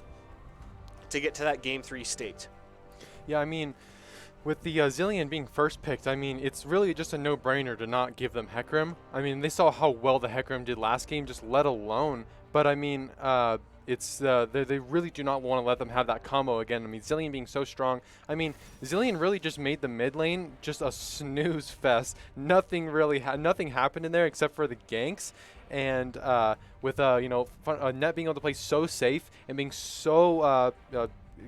to get to that Game 3 state. Yeah, I mean, with the Zilean being first picked, I mean, it's really just a no-brainer to not give them Hecarim. I mean, they saw how well the Hecarim did last game, just let alone. But I mean, they really do not want to let them have that combo again. I mean, Zilean being so strong. I mean, Zilean really just made the mid lane just a snooze fest. Nothing happened in there except for the ganks. And with Net being able to play so safe and being so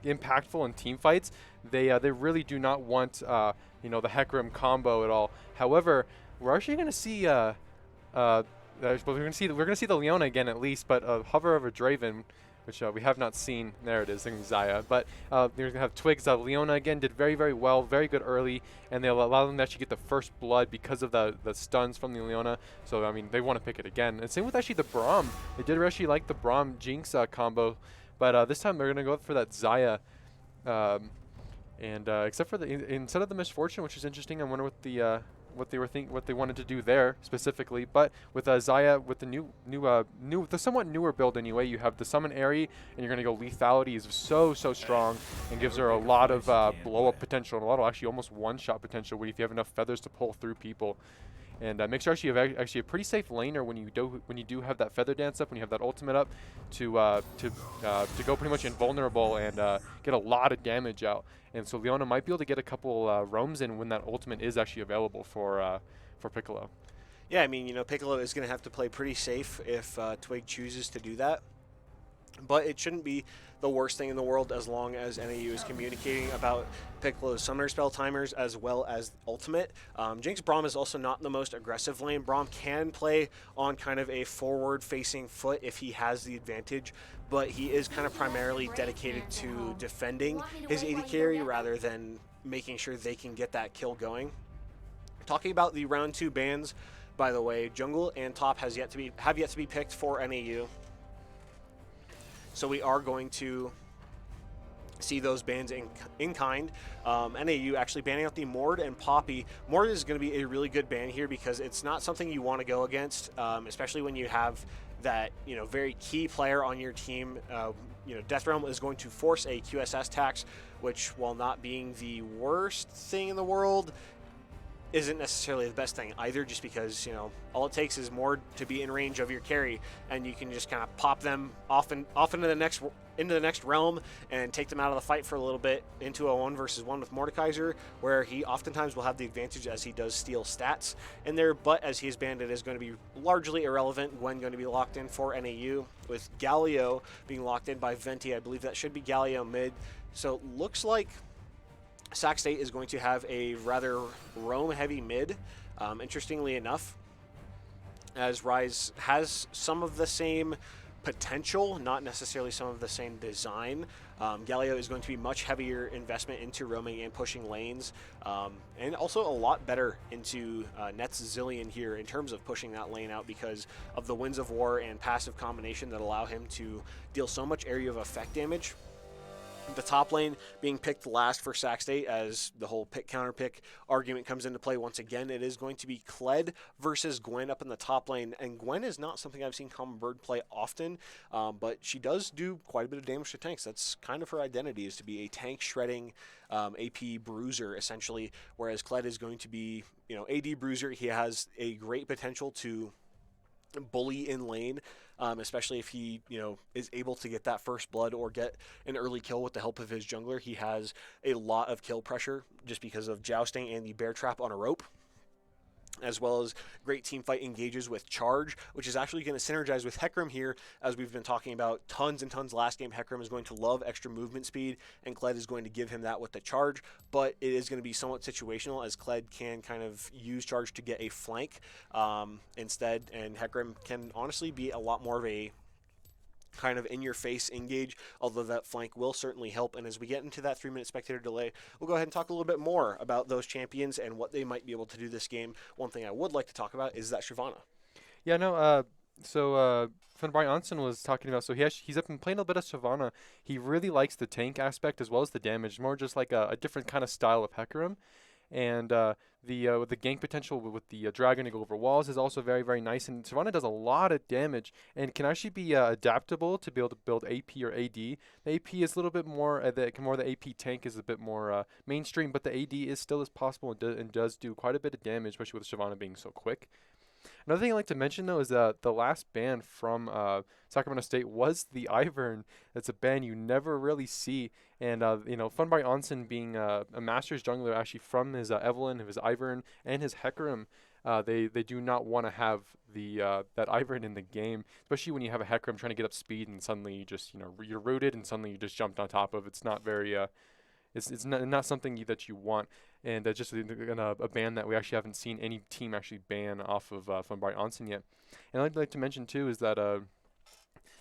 impactful in team fights, they really do not want the Hecarim combo at all. However, we're actually going to see we're going to see the Leona again at least, but hover over Draven, which we have not seen. There it is, in Xayah. But they're going to have Twigs. Leona again did very, very well, very good early, and they'll allow them to actually get the first blood because of the stuns from the Leona. So, I mean, they want to pick it again. And same with actually the Braum. They did actually like the Braum Jinx combo, but this time they're going to go for that Xayah. Except for instead of the Misfortune, which is interesting. I wonder what they wanted to do there specifically. But with Xayah, with the somewhat newer build anyway, you have the Summon Aerie, and you're going to go Lethality is so strong and gives her a lot of blow up potential and a lot of actually almost one shot potential if you have enough feathers to pull through people. And make sure you have actually a pretty safe laner when you do have that feather dance up, when you have that ultimate up, to go pretty much invulnerable and get a lot of damage out. And so Leona might be able to get a couple roams in when that ultimate is actually available for Piccolo. Yeah, I mean, Piccolo is going to have to play pretty safe if Twig chooses to do that. But it shouldn't be the worst thing in the world as long as NAU is communicating about Piccolo's summoner spell timers as well as ultimate. Jinx Braum is also not the most aggressive lane. Braum can play on kind of a forward-facing foot if he has the advantage, but he is kind of primarily dedicated to defending his AD carry rather than making sure they can get that kill going. Talking about the round 2 bans, by the way, jungle and top have yet to be picked for NAU. So we are going to see those bans in kind. NAU actually banning out the Mord and Poppy. Mord is going to be a really good ban here because it's not something you want to go against, especially when you have that very key player on your team. Death Realm is going to force a QSS tax, which, while not being the worst thing in the world, isn't necessarily the best thing either, just because all it takes is Mord to be in range of your carry, and you can just kind of pop them off into the next realm and take them out of the fight for a little bit into a 1v1 with Mordekaiser, where he oftentimes will have the advantage as he does steal stats in there. But as he is banned, it is going to be largely irrelevant. Gwen going to be locked in for NAU, with Galio being locked in by Venti. I believe that should be Galio mid. So it looks like Sac State is going to have a rather roam-heavy mid, interestingly enough, as Ryze has some of the same potential, not necessarily some of the same design. Galio is going to be much heavier investment into roaming and pushing lanes, and also a lot better into Net's Zillion here in terms of pushing that lane out because of the Winds of War and passive combination that allow him to deal so much area of effect damage. The top lane being picked last for Sac State as the whole pick counter pick argument comes into play once again. It is going to be Kled versus Gwen up in the top lane, and Gwen is not something I've seen Common Bird play often, but she does do quite a bit of damage to tanks. That's kind of her identity, is to be a tank shredding AP bruiser essentially, whereas Kled is going to be, AD bruiser. He has a great potential to bully in lane, especially if he is able to get that first blood or get an early kill with the help of his jungler. He has a lot of kill pressure just because of jousting and the bear trap on a rope, as well as great team fight engages with charge, which is actually going to synergize with Hecarim here, as we've been talking about tons and tons last game. Hecarim is going to love extra movement speed, and Kled is going to give him that with the charge, but it is going to be somewhat situational, as Kled can kind of use charge to get a flank instead, and Hecarim can honestly be a lot more of a kind of in-your-face engage, although that flank will certainly help. And as we get into that 3-minute spectator delay, we'll go ahead and talk a little bit more about those champions and what they might be able to do this game. One thing I would like to talk about is that Shyvana. Yeah, no, so Brian Onsen was talking about, so he's up and playing a bit of Shyvana. He really likes the tank aspect as well as the damage, more just like a different kind of style of Hecarim. And the gank potential with the dragon to go over walls is also very, very nice. And Shyvana does a lot of damage and can actually be adaptable to be able to build AP or AD. The AP is a little bit more, the AP tank is a bit more mainstream, but the AD is still as possible and does do quite a bit of damage, especially with Shyvana being so quick. Another thing I'd like to mention, though, is that the last ban from Sacramento State was the Ivern. That's a ban you never really see. And, Funby Onsen being a Masters jungler actually from his Evelynn, his Ivern, and his Hecarim, they do not want to have that Ivern in the game, especially when you have a Hecarim trying to get up speed and suddenly you just, you're rooted and suddenly you just jumped on top of. It's not very... It's not something that you want, and just a ban that we actually haven't seen any team actually ban off of Funby Onsen yet. And I'd like to mention too is that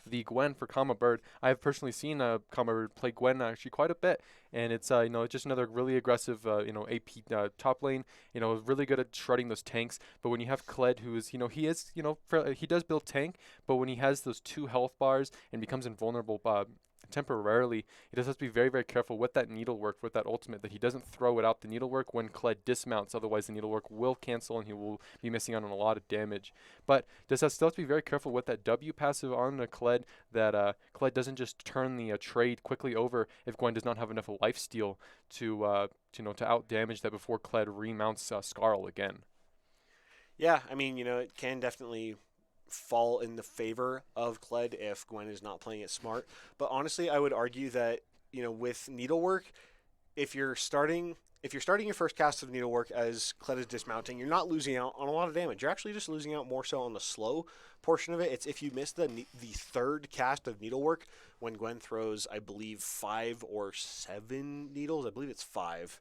the Gwen for Kama Bird, I have personally seen Kama Bird play Gwen actually quite a bit, and it's just another really aggressive AP top lane, really good at shredding those tanks. But when you have Kled, who is he does build tank, but when he has those 2 health bars and becomes invulnerable temporarily, he does have to be very, very careful with that needlework, with that ultimate, that he doesn't throw it out the needlework when Kled dismounts, otherwise the needlework will cancel and he will be missing out on a lot of damage. But still have to be very careful with that W passive on Kled, that Kled doesn't just turn the trade quickly over if Gwen does not have enough lifesteal to out damage that before Kled remounts Skarl again. Yeah, I mean, it can definitely fall in the favor of Kled if Gwen is not playing it smart. But honestly, I would argue that, with Needlework, if you're starting your first cast of Needlework as Kled is dismounting, you're not losing out on a lot of damage. You're actually just losing out more so on the slow portion of it. It's if you miss the third cast of Needlework when Gwen throws, I believe, 5 or 7 needles. I believe it's 5.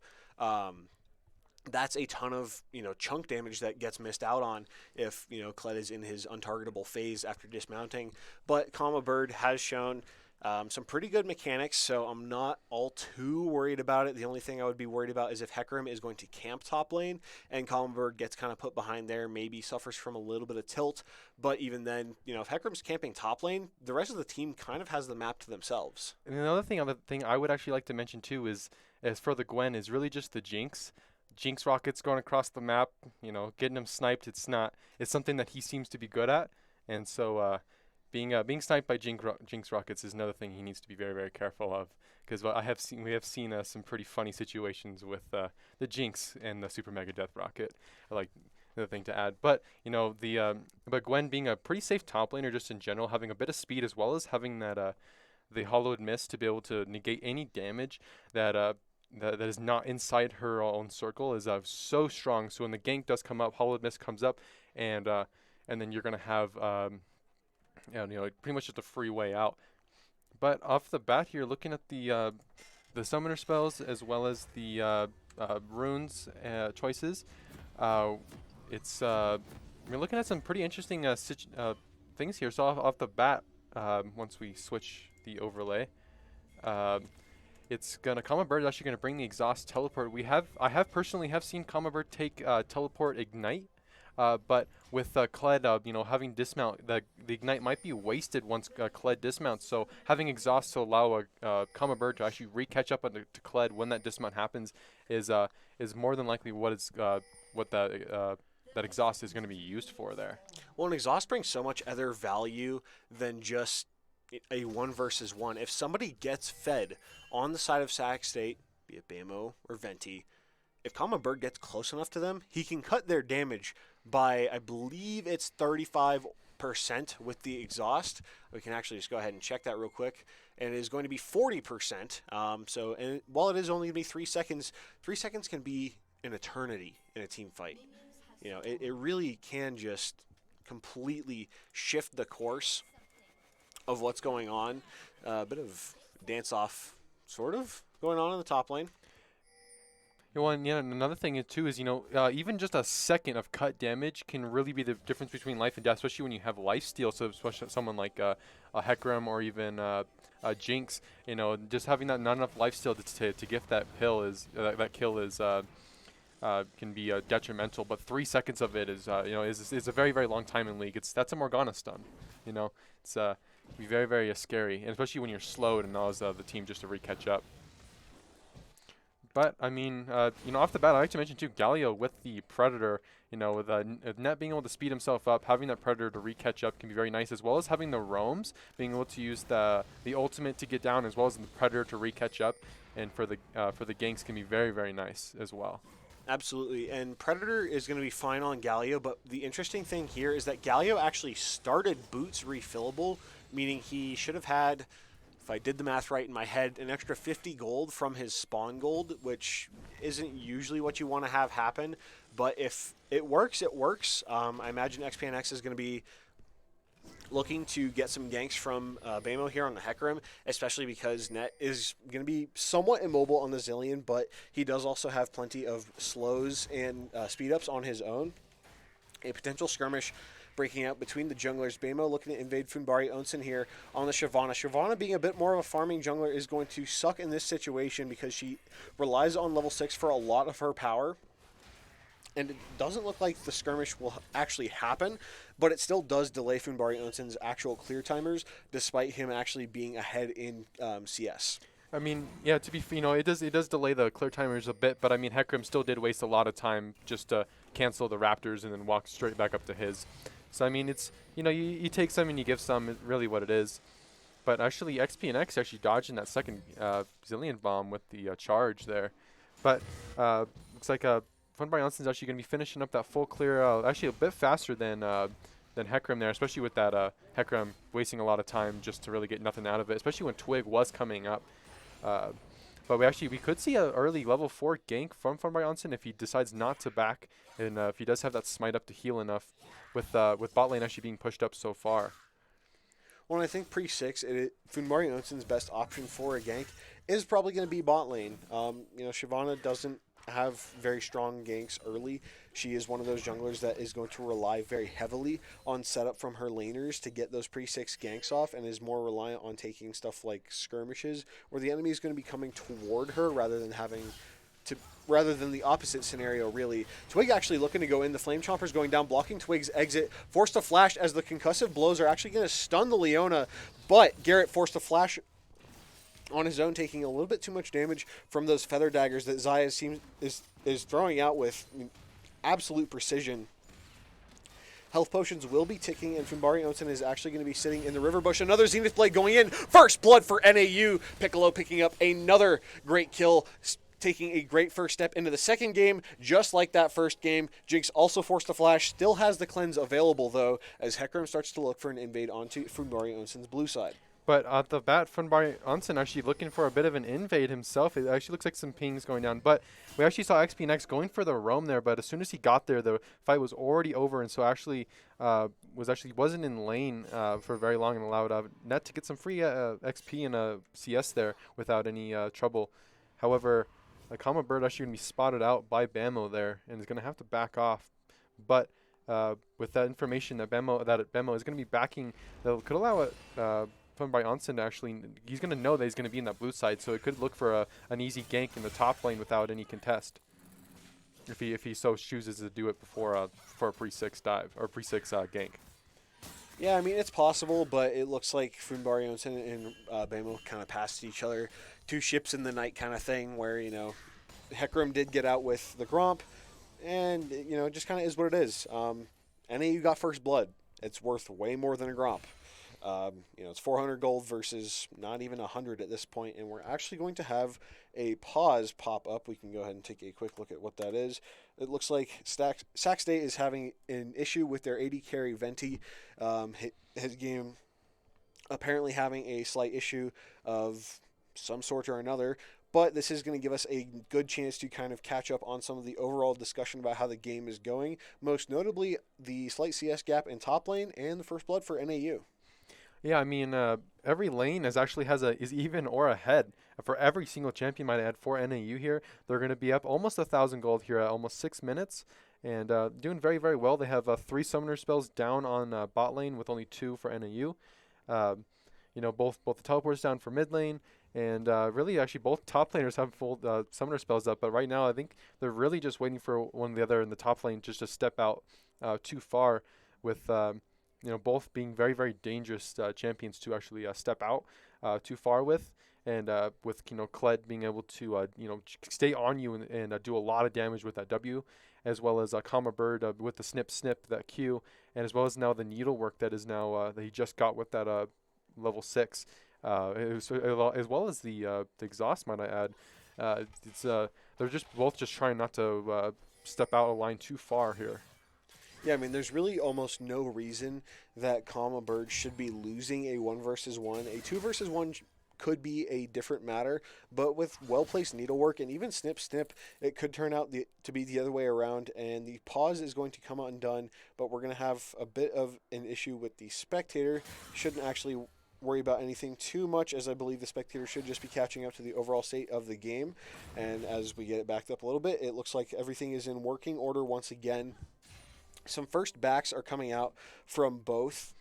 That's a ton of chunk damage that gets missed out on if Kled is in his untargetable phase after dismounting. But Kama Bird has shown some pretty good mechanics, so I'm not all too worried about it. The only thing I would be worried about is if Hecarim is going to camp top lane and Kama Bird gets kind of put behind there, maybe suffers from a little bit of tilt. But even then, if Hecarim's camping top lane, the rest of the team kind of has the map to themselves. And another thing I would actually like to mention too is, as for the Gwen, is really just the Jinx. Jinx rockets going across the map, getting him sniped. It's something that he seems to be good at, and so being sniped by Jinx rockets is another thing he needs to be very, very careful of. Because we have seen some pretty funny situations with the Jinx and the Super Mega Death Rocket. Like another thing to add, but but Gwen being a pretty safe top laner just in general, having a bit of speed as well as having that the Hollowed Mist to be able to negate any damage that is not inside her own circle is so strong. So when the gank does come up, Hollowed Mist comes up, and then you're gonna have pretty much just a free way out. But off the bat here, looking at the summoner spells as well as the runes choices, we're looking at some pretty interesting things here. So off the bat, once we switch the overlay. Um, it's gonna Kama Bird is actually gonna bring the exhaust teleport. I have personally have seen Kama Bird take teleport ignite, but with Kled, having dismount, the ignite might be wasted once Kled dismounts. So having exhaust to allow a Kama Bird to actually re-catch up to Kled when that dismount happens is more than likely what that exhaust is going to be used for there. Well, an exhaust brings so much other value than just a 1 versus 1. If somebody gets fed on the side of Sac State, be it Bamo or Venti, if Kama Bird gets close enough to them, he can cut their damage by, I believe it's 35% with the exhaust. We can actually just go ahead and check that real quick. And it is going to be 40%. And while it is only going to be 3 seconds, 3 seconds can be an eternity in a team fight. It really can just completely shift the course of what's going on. A bit of dance-off, sort of, going on in the top lane. Another thing too is, even just a second of cut damage can really be the difference between life and death, especially when you have lifesteal. So especially someone like a Hecarim or even a Jinx, just having that not enough lifesteal to gift that kill is can be detrimental. But 3 seconds of it is a very, very long time in League. That's a Morgana stun. It's can be very, very scary, and especially when you're slowed and allows the team just to re-catch up. But, off the bat, I like to mention, too, Galio with the Predator, with Net being able to speed himself up, having that Predator to re-catch up can be very nice, as well as having the roams, being able to use the ultimate to get down, as well as the Predator to re-catch up, and for the ganks can be very, very nice as well. Absolutely, and Predator is going to be fine on Galio, but the interesting thing here is that Galio actually started boots refillable, meaning he should have had, if I did the math right in my head, an extra 50 gold from his spawn gold, which isn't usually what you want to have happen. But if it works, it works. I imagine XPNX is going to be looking to get some ganks from Bamo here on the Hecarim, especially because Net is going to be somewhat immobile on the Zillion, but he does also have plenty of slows and speed-ups on his own. A potential skirmish breaking out between the junglers. Bamo looking to invade Funbari Onsen here on the Shyvana. Shyvana, being a bit more of a farming jungler, is going to suck in this situation because she relies on level 6 for a lot of her power. And it doesn't look like the skirmish will actually happen, but it still does delay Funbari Onsen's actual clear timers, despite him actually being ahead in CS. It does delay the clear timers a bit, but Hecarim still did waste a lot of time just to cancel the Raptors and then walk straight back up to his. So it's you take some and you give some, is really what it is. But actually XPNX actually dodging that second Zillion bomb with the charge there. But looks like Funbari Onsen's actually going to be finishing up that full clear actually a bit faster than Hecarim there, especially with that Hecarim wasting a lot of time just to really get nothing out of it, especially when Twig was coming up. But we could see an early level 4 gank from Funbari Onsen if he decides not to back, and if he does have that smite up to heal enough, with bot lane actually being pushed up so far. Well, I think pre-6, Funbari Onsen's best option for a gank is probably going to be bot lane. Shyvana doesn't have very strong ganks early. She is one of those junglers that is going to rely very heavily on setup from her laners to get those pre-6 ganks off, and is more reliant on taking stuff like skirmishes where the enemy is going to be coming toward her rather than the opposite scenario, really. Twig actually looking to go in. The Flame Chomper's going down, blocking Twig's exit. Forced to flash as the concussive blows are actually going to stun the Leona, but Garrett forced to flash on his own, taking a little bit too much damage from those feather daggers that Xayah is throwing out with absolute precision. Health potions will be ticking, and Funbari Onsen is actually going to be sitting in the river bush. Another Zenith Blade going in. First blood for NAU. Piccolo picking up another great kill, taking a great first step into the second game, just like that first game. Jinx also forced to flash, still has the cleanse available, though, as Hecarim starts to look for an invade onto Funbari Onsen's blue side. But at the bat, Funbari Onsen actually looking for a bit of an invade himself. It actually looks like some pings going down. But we actually saw XPNX going for the roam there, but as soon as he got there, the fight was already over, and so wasn't in lane for very long, and allowed Net to get some free XP and CS there without any trouble. However, Kama Bird actually going to be spotted out by Bamo there, and is going to have to back off. But with that information that Bemo is going to be backing, that could allow it. By Onsen to actually, he's going to know that he's going to be in that blue side, so it could look for an easy gank in the top lane without any contest. If he so chooses to do it before for a pre-6 dive or pre-6 gank. Yeah, I mean, it's possible, but it looks like Funbari Onsen and Bamo kind of passed each other. Two ships in the night kind of thing where, Hecarim did get out with the Gromp, and, it just kind of is what it is. NAU got first blood. It's worth way more than a Gromp. It's 400 gold versus not even 100 at this point, and we're actually going to have a pause pop up. We can go ahead and take a quick look at what that is. It looks like Sac State is having an issue with their AD carry Venti. His game apparently having a slight issue of some sort or another, but this is going to give us a good chance to kind of catch up on some of the overall discussion about how the game is going, most notably the slight CS gap in top lane and the first blood for NAU. Yeah, I mean, every lane is even or ahead for every single champion. Might add for NAU here. They're going to be up almost 1,000 gold here at almost 6 minutes, and doing very, very well. They have 3 summoner spells down on bot lane with only 2 for NAU. Both the teleports down for mid lane, and really actually both top laners have full summoner spells up. But right now, I think they're really just waiting for one or the other in the top lane just to step out too far with. Both being very, very dangerous champions to actually step out too far with. And with, Kled being able to, stay on you and do a lot of damage with that W, as well as Kama Bird with the snip, that Q, and as well as now the needlework that is now, that he just got with that level 6, as well as the exhaust, might I add. They're both just trying not to step out of line too far here. Yeah, I mean, there's really almost no reason that Kama Bird should be losing a 1 versus 1. A 2 versus 1 could be a different matter, but with well-placed needlework and even snip, it could turn out to be the other way around, and the pause is going to come undone, but we're going to have a bit of an issue with the spectator. Shouldn't actually worry about anything too much, as I believe the spectator should just be catching up to the overall state of the game, and as we get it backed up a little bit, it looks like everything is in working order once again. Some first backs are coming out from both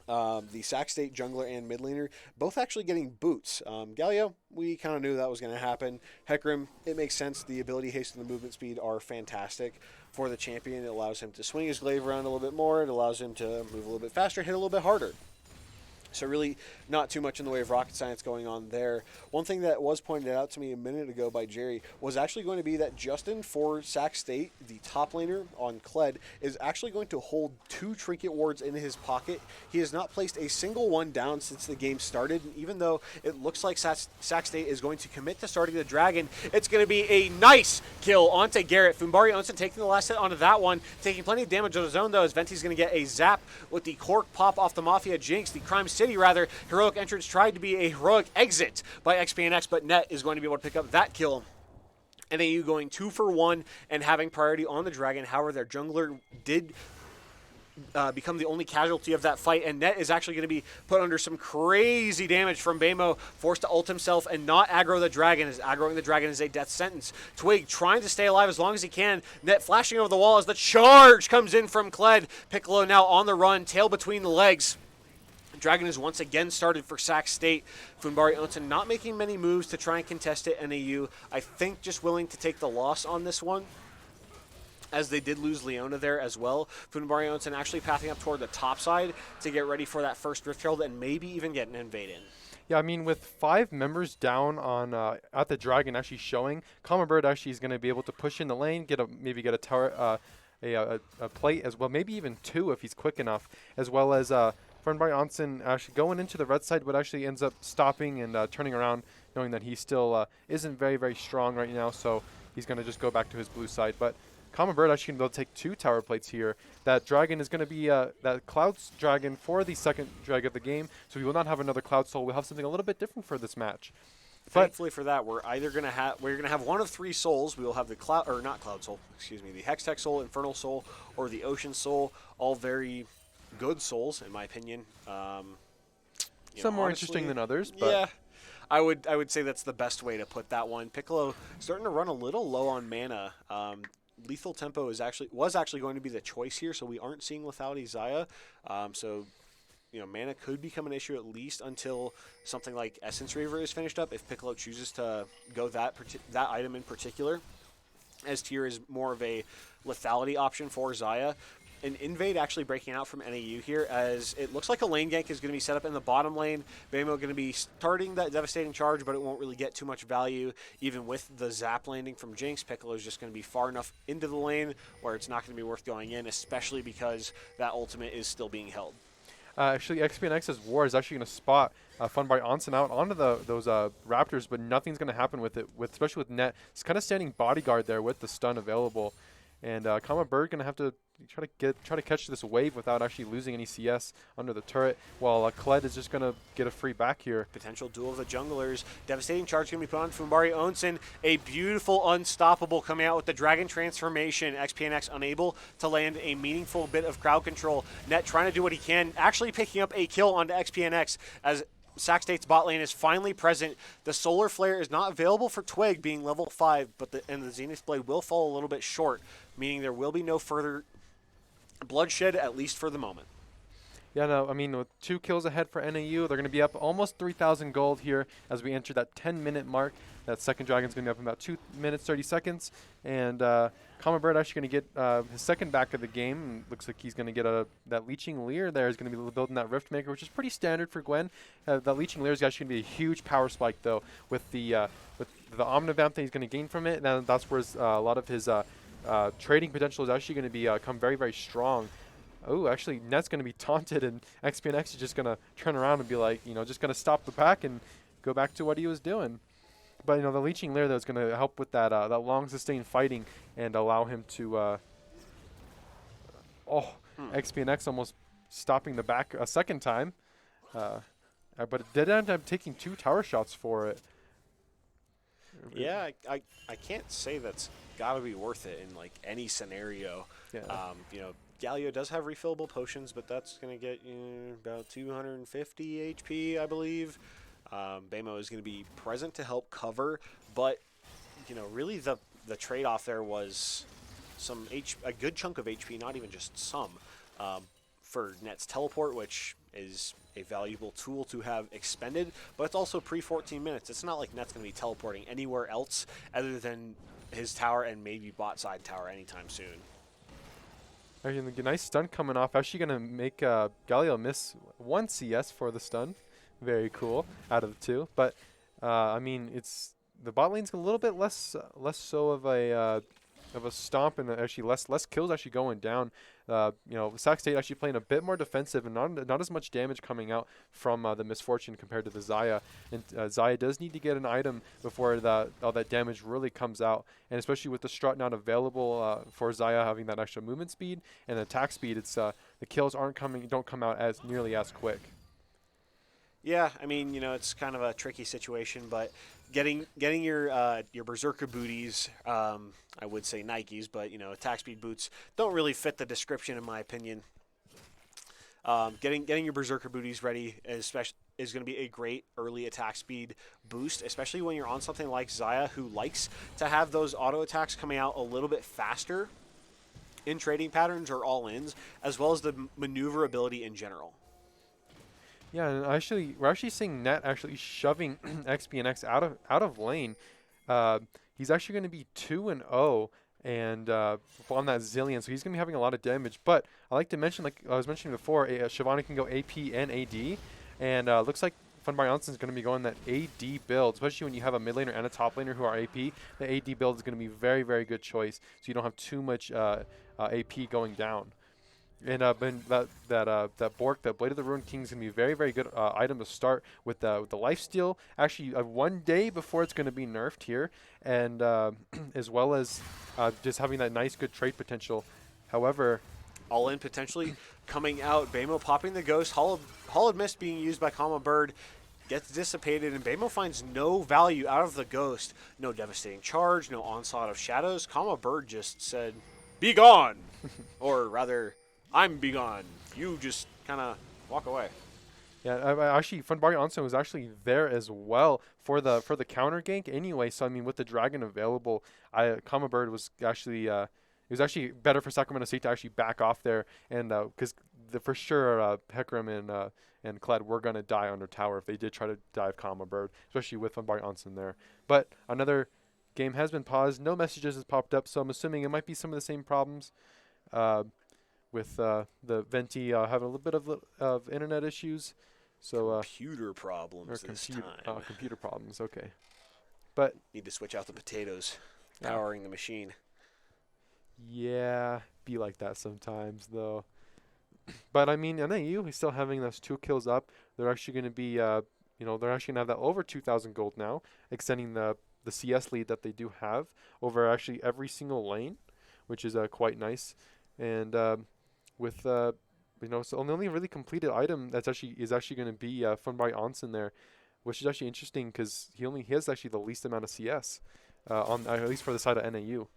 the Sac State jungler and mid laner, both actually getting boots. Galio, we kind of knew that was going to happen. Hecarim, it makes sense. The ability, haste, and the movement speed are fantastic for the champion. It allows him to swing his glaive around a little bit more. It allows him to move a little bit faster, hit a little bit harder. So really not too much in the way of rocket science going on there. One thing that was pointed out to me a minute ago by Jerry was actually going to be that Justin for Sac State, the top laner on Kled, is actually going to hold 2 trinket wards in his pocket. He has not placed a single one down since the game started, and even though it looks like Sac State is going to commit to starting the dragon, it's going to be a nice kill onto Garrett. Funbari Onsen taking the last hit onto that one, taking plenty of damage on his own though, as Venti's going to get a zap with the cork pop off the Mafia Jinx, the Crime City rather. Heroic entrance tried to be a heroic exit by XPNX, but Net is going to be able to pick up that kill. NAU going 2 for 1 and having priority on the dragon. However, their jungler did become the only casualty of that fight, and Net is actually going to be put under some crazy damage from Bamo, forced to ult himself and not aggro the dragon, as aggroing the dragon is a death sentence. Twig trying to stay alive as long as he can. Net flashing over the wall as the charge comes in from Kled. Piccolo now on the run, tail between the legs. Dragon is once again started for Sac State. Funbari Onsen not making many moves to try and contest it. NAU, I think, just willing to take the loss on this one, as they did lose Leona there as well. Funbari Onsen actually pathing up toward the top side to get ready for that first Rift Herald and maybe even get an invade in. Yeah, I mean, with 5 members down on at the Dragon actually showing, Kama Bird actually is going to be able to push in the lane, maybe get a tower, a plate as well, maybe even 2 if he's quick enough, as well as Funbari Onsen actually going into the red side, but actually ends up stopping and turning around, knowing that he still isn't very, very strong right now, so he's going to just go back to his blue side. But Kama Bird actually going to take 2 tower plates here. That dragon is going to be that Cloud's dragon for the second drag of the game, so we will not have another Cloud Soul. We'll have something a little bit different for this match. Thankfully for that, we're gonna have one of 3 souls. We will have the the Hextech Soul, Infernal Soul, or the Ocean Soul. All very good souls, in my opinion. Some more interesting than others, but yeah, I would say that's the best way to put that one. Piccolo starting to run a little low on mana. lethal tempo was actually going to be the choice here, so we aren't seeing lethality Xayah. So mana could become an issue at least until something like Essence Reaver is finished up. If Piccolo chooses to go that item in particular, as tier is more of a lethality option for Xayah. An invade actually breaking out from NAU here, as it looks like a lane gank is going to be set up in the bottom lane. Bamo going to be starting that devastating charge, but it won't really get too much value. Even with the zap landing from Jinx, Piccolo is just going to be far enough into the lane where it's not going to be worth going in, especially because that ultimate is still being held. Actually, XPNX's War is actually going to spot Funbari Onsen out onto those Raptors, but nothing's going to happen with it, especially with Net. It's kind of standing bodyguard there with the stun available. And Kama Bird going to have to try to catch this wave without actually losing any CS under the turret, while Kled is just going to get a free back here. Potential duel of the junglers. Devastating charge going to be put on Funbari Onsen. A beautiful unstoppable coming out with the Dragon Transformation. XPNX unable to land a meaningful bit of crowd control. Net trying to do what he can, actually picking up a kill onto XPNX as Sac State's bot lane is finally present. The Solar Flare is not available for Twig being level 5, but the Zenith Blade will fall a little bit short, meaning there will be no further bloodshed, at least for the moment. Yeah, no, I mean, with 2 kills ahead for NAU, they're going to be up almost 3,000 gold here as we enter that 10-minute mark. That second dragon's going to be up in about 2 minutes, 30 seconds. And Common Bird actually going to get his second back of the game. And looks like he's going to get that Leeching Leer there. He's going to be building that Rift Maker, which is pretty standard for Gwen. That Leeching Leer is actually going to be a huge power spike, though, with the Omnivamp that he's going to gain from it. And that's where a lot of his trading potential is actually going to be come very, very strong. Oh, actually, Net's going to be taunted, and XPNX is just going to turn around and be like, just going to stop the pack and go back to what he was doing. But, the Leeching Lair, though, is going to help with that long, sustained fighting and allow him to... XPNX almost stopping the back a second time. But it did end up taking 2 tower shots for it. Yeah, I can't say that's got to be worth it in, any scenario. Yeah. Galio does have refillable potions, but that's going to get you about 250 HP, I believe. Bamo is going to be present to help cover, but, really the trade-off there was a good chunk of HP, not even just some, for Net's teleport, which is a valuable tool to have expended, but it's also pre-14 minutes. It's not like Net's going to be teleporting anywhere else other than his tower and maybe bot side tower anytime soon. Actually, a nice stun coming off. Actually going to make Galio miss 1 CS for the stun. Very cool out of the 2. But, I mean, the bot lane's a little bit less so of a stomp, and actually less kills actually going down. Sac State actually playing a bit more defensive and not as much damage coming out from the Misfortune compared to the Xayah. And Xayah does need to get an item before all that damage really comes out. And especially with the strut not available for Xayah having that extra movement speed and attack speed, it's the kills don't come out as nearly as quick. Yeah, I mean, it's kind of a tricky situation, but getting your Berserker booties, I would say Nikes, but attack speed boots don't really fit the description in my opinion. Getting your Berserker booties ready is going to be a great early attack speed boost, especially when you're on something like Xayah, who likes to have those auto attacks coming out a little bit faster in trading patterns or all-ins, as well as the maneuverability in general. Yeah, and we're actually seeing Net actually shoving XPNX out of lane. He's actually going to be 2-0 and on that Zillion, so he's going to be having a lot of damage. But I like to mention, like I was mentioning before, Shyvana can go AP and AD, and looks like Funbari Onsen is going to be going that AD build, especially when you have a mid laner and a top laner who are AP. The AD build is going to be a very, very good choice, so you don't have too much AP going down. And that Bork, that Blade of the Ruined King, is going to be a very, very good item to start with the lifesteal. Actually, 1 day before it's going to be nerfed here, and as well as just having that nice, good trade potential. However, all in potentially coming out. Bamo popping the Ghost. Hollowed Mist being used by Kama Bird gets dissipated, and Bamo finds no value out of the Ghost. No devastating charge, no onslaught of shadows. Kama Bird just said, "Be gone," or rather, "I'm be gone. You just kind of walk away." Yeah, actually, Funbari Onsen was actually there as well for the counter gank anyway. So I mean, with the dragon available, Kama Bird was actually it was actually better for Sacramento State to actually back off there, and because for sure Hecarim and Kled were going to die under tower if they did try to dive Comma Bird, especially with Funbari Onsen there. But another game has been paused. No messages has popped up, so I'm assuming it might be some of the same problems with the Venti having a little bit of internet issues. So computer problems this time. Computer problems, okay. But need to switch out the potatoes powering the machine. Yeah, be like that sometimes though. But I mean, NAU is still having those 2 kills up. They're actually going to be, they're actually going to have that over 2,000 gold now, extending the CS lead that they do have over actually every single lane, which is quite nice. And with so the only really completed item that's actually going to be Funbari Onsen there, which is actually interesting because he has actually the least amount of CS on at least for the side of NAU.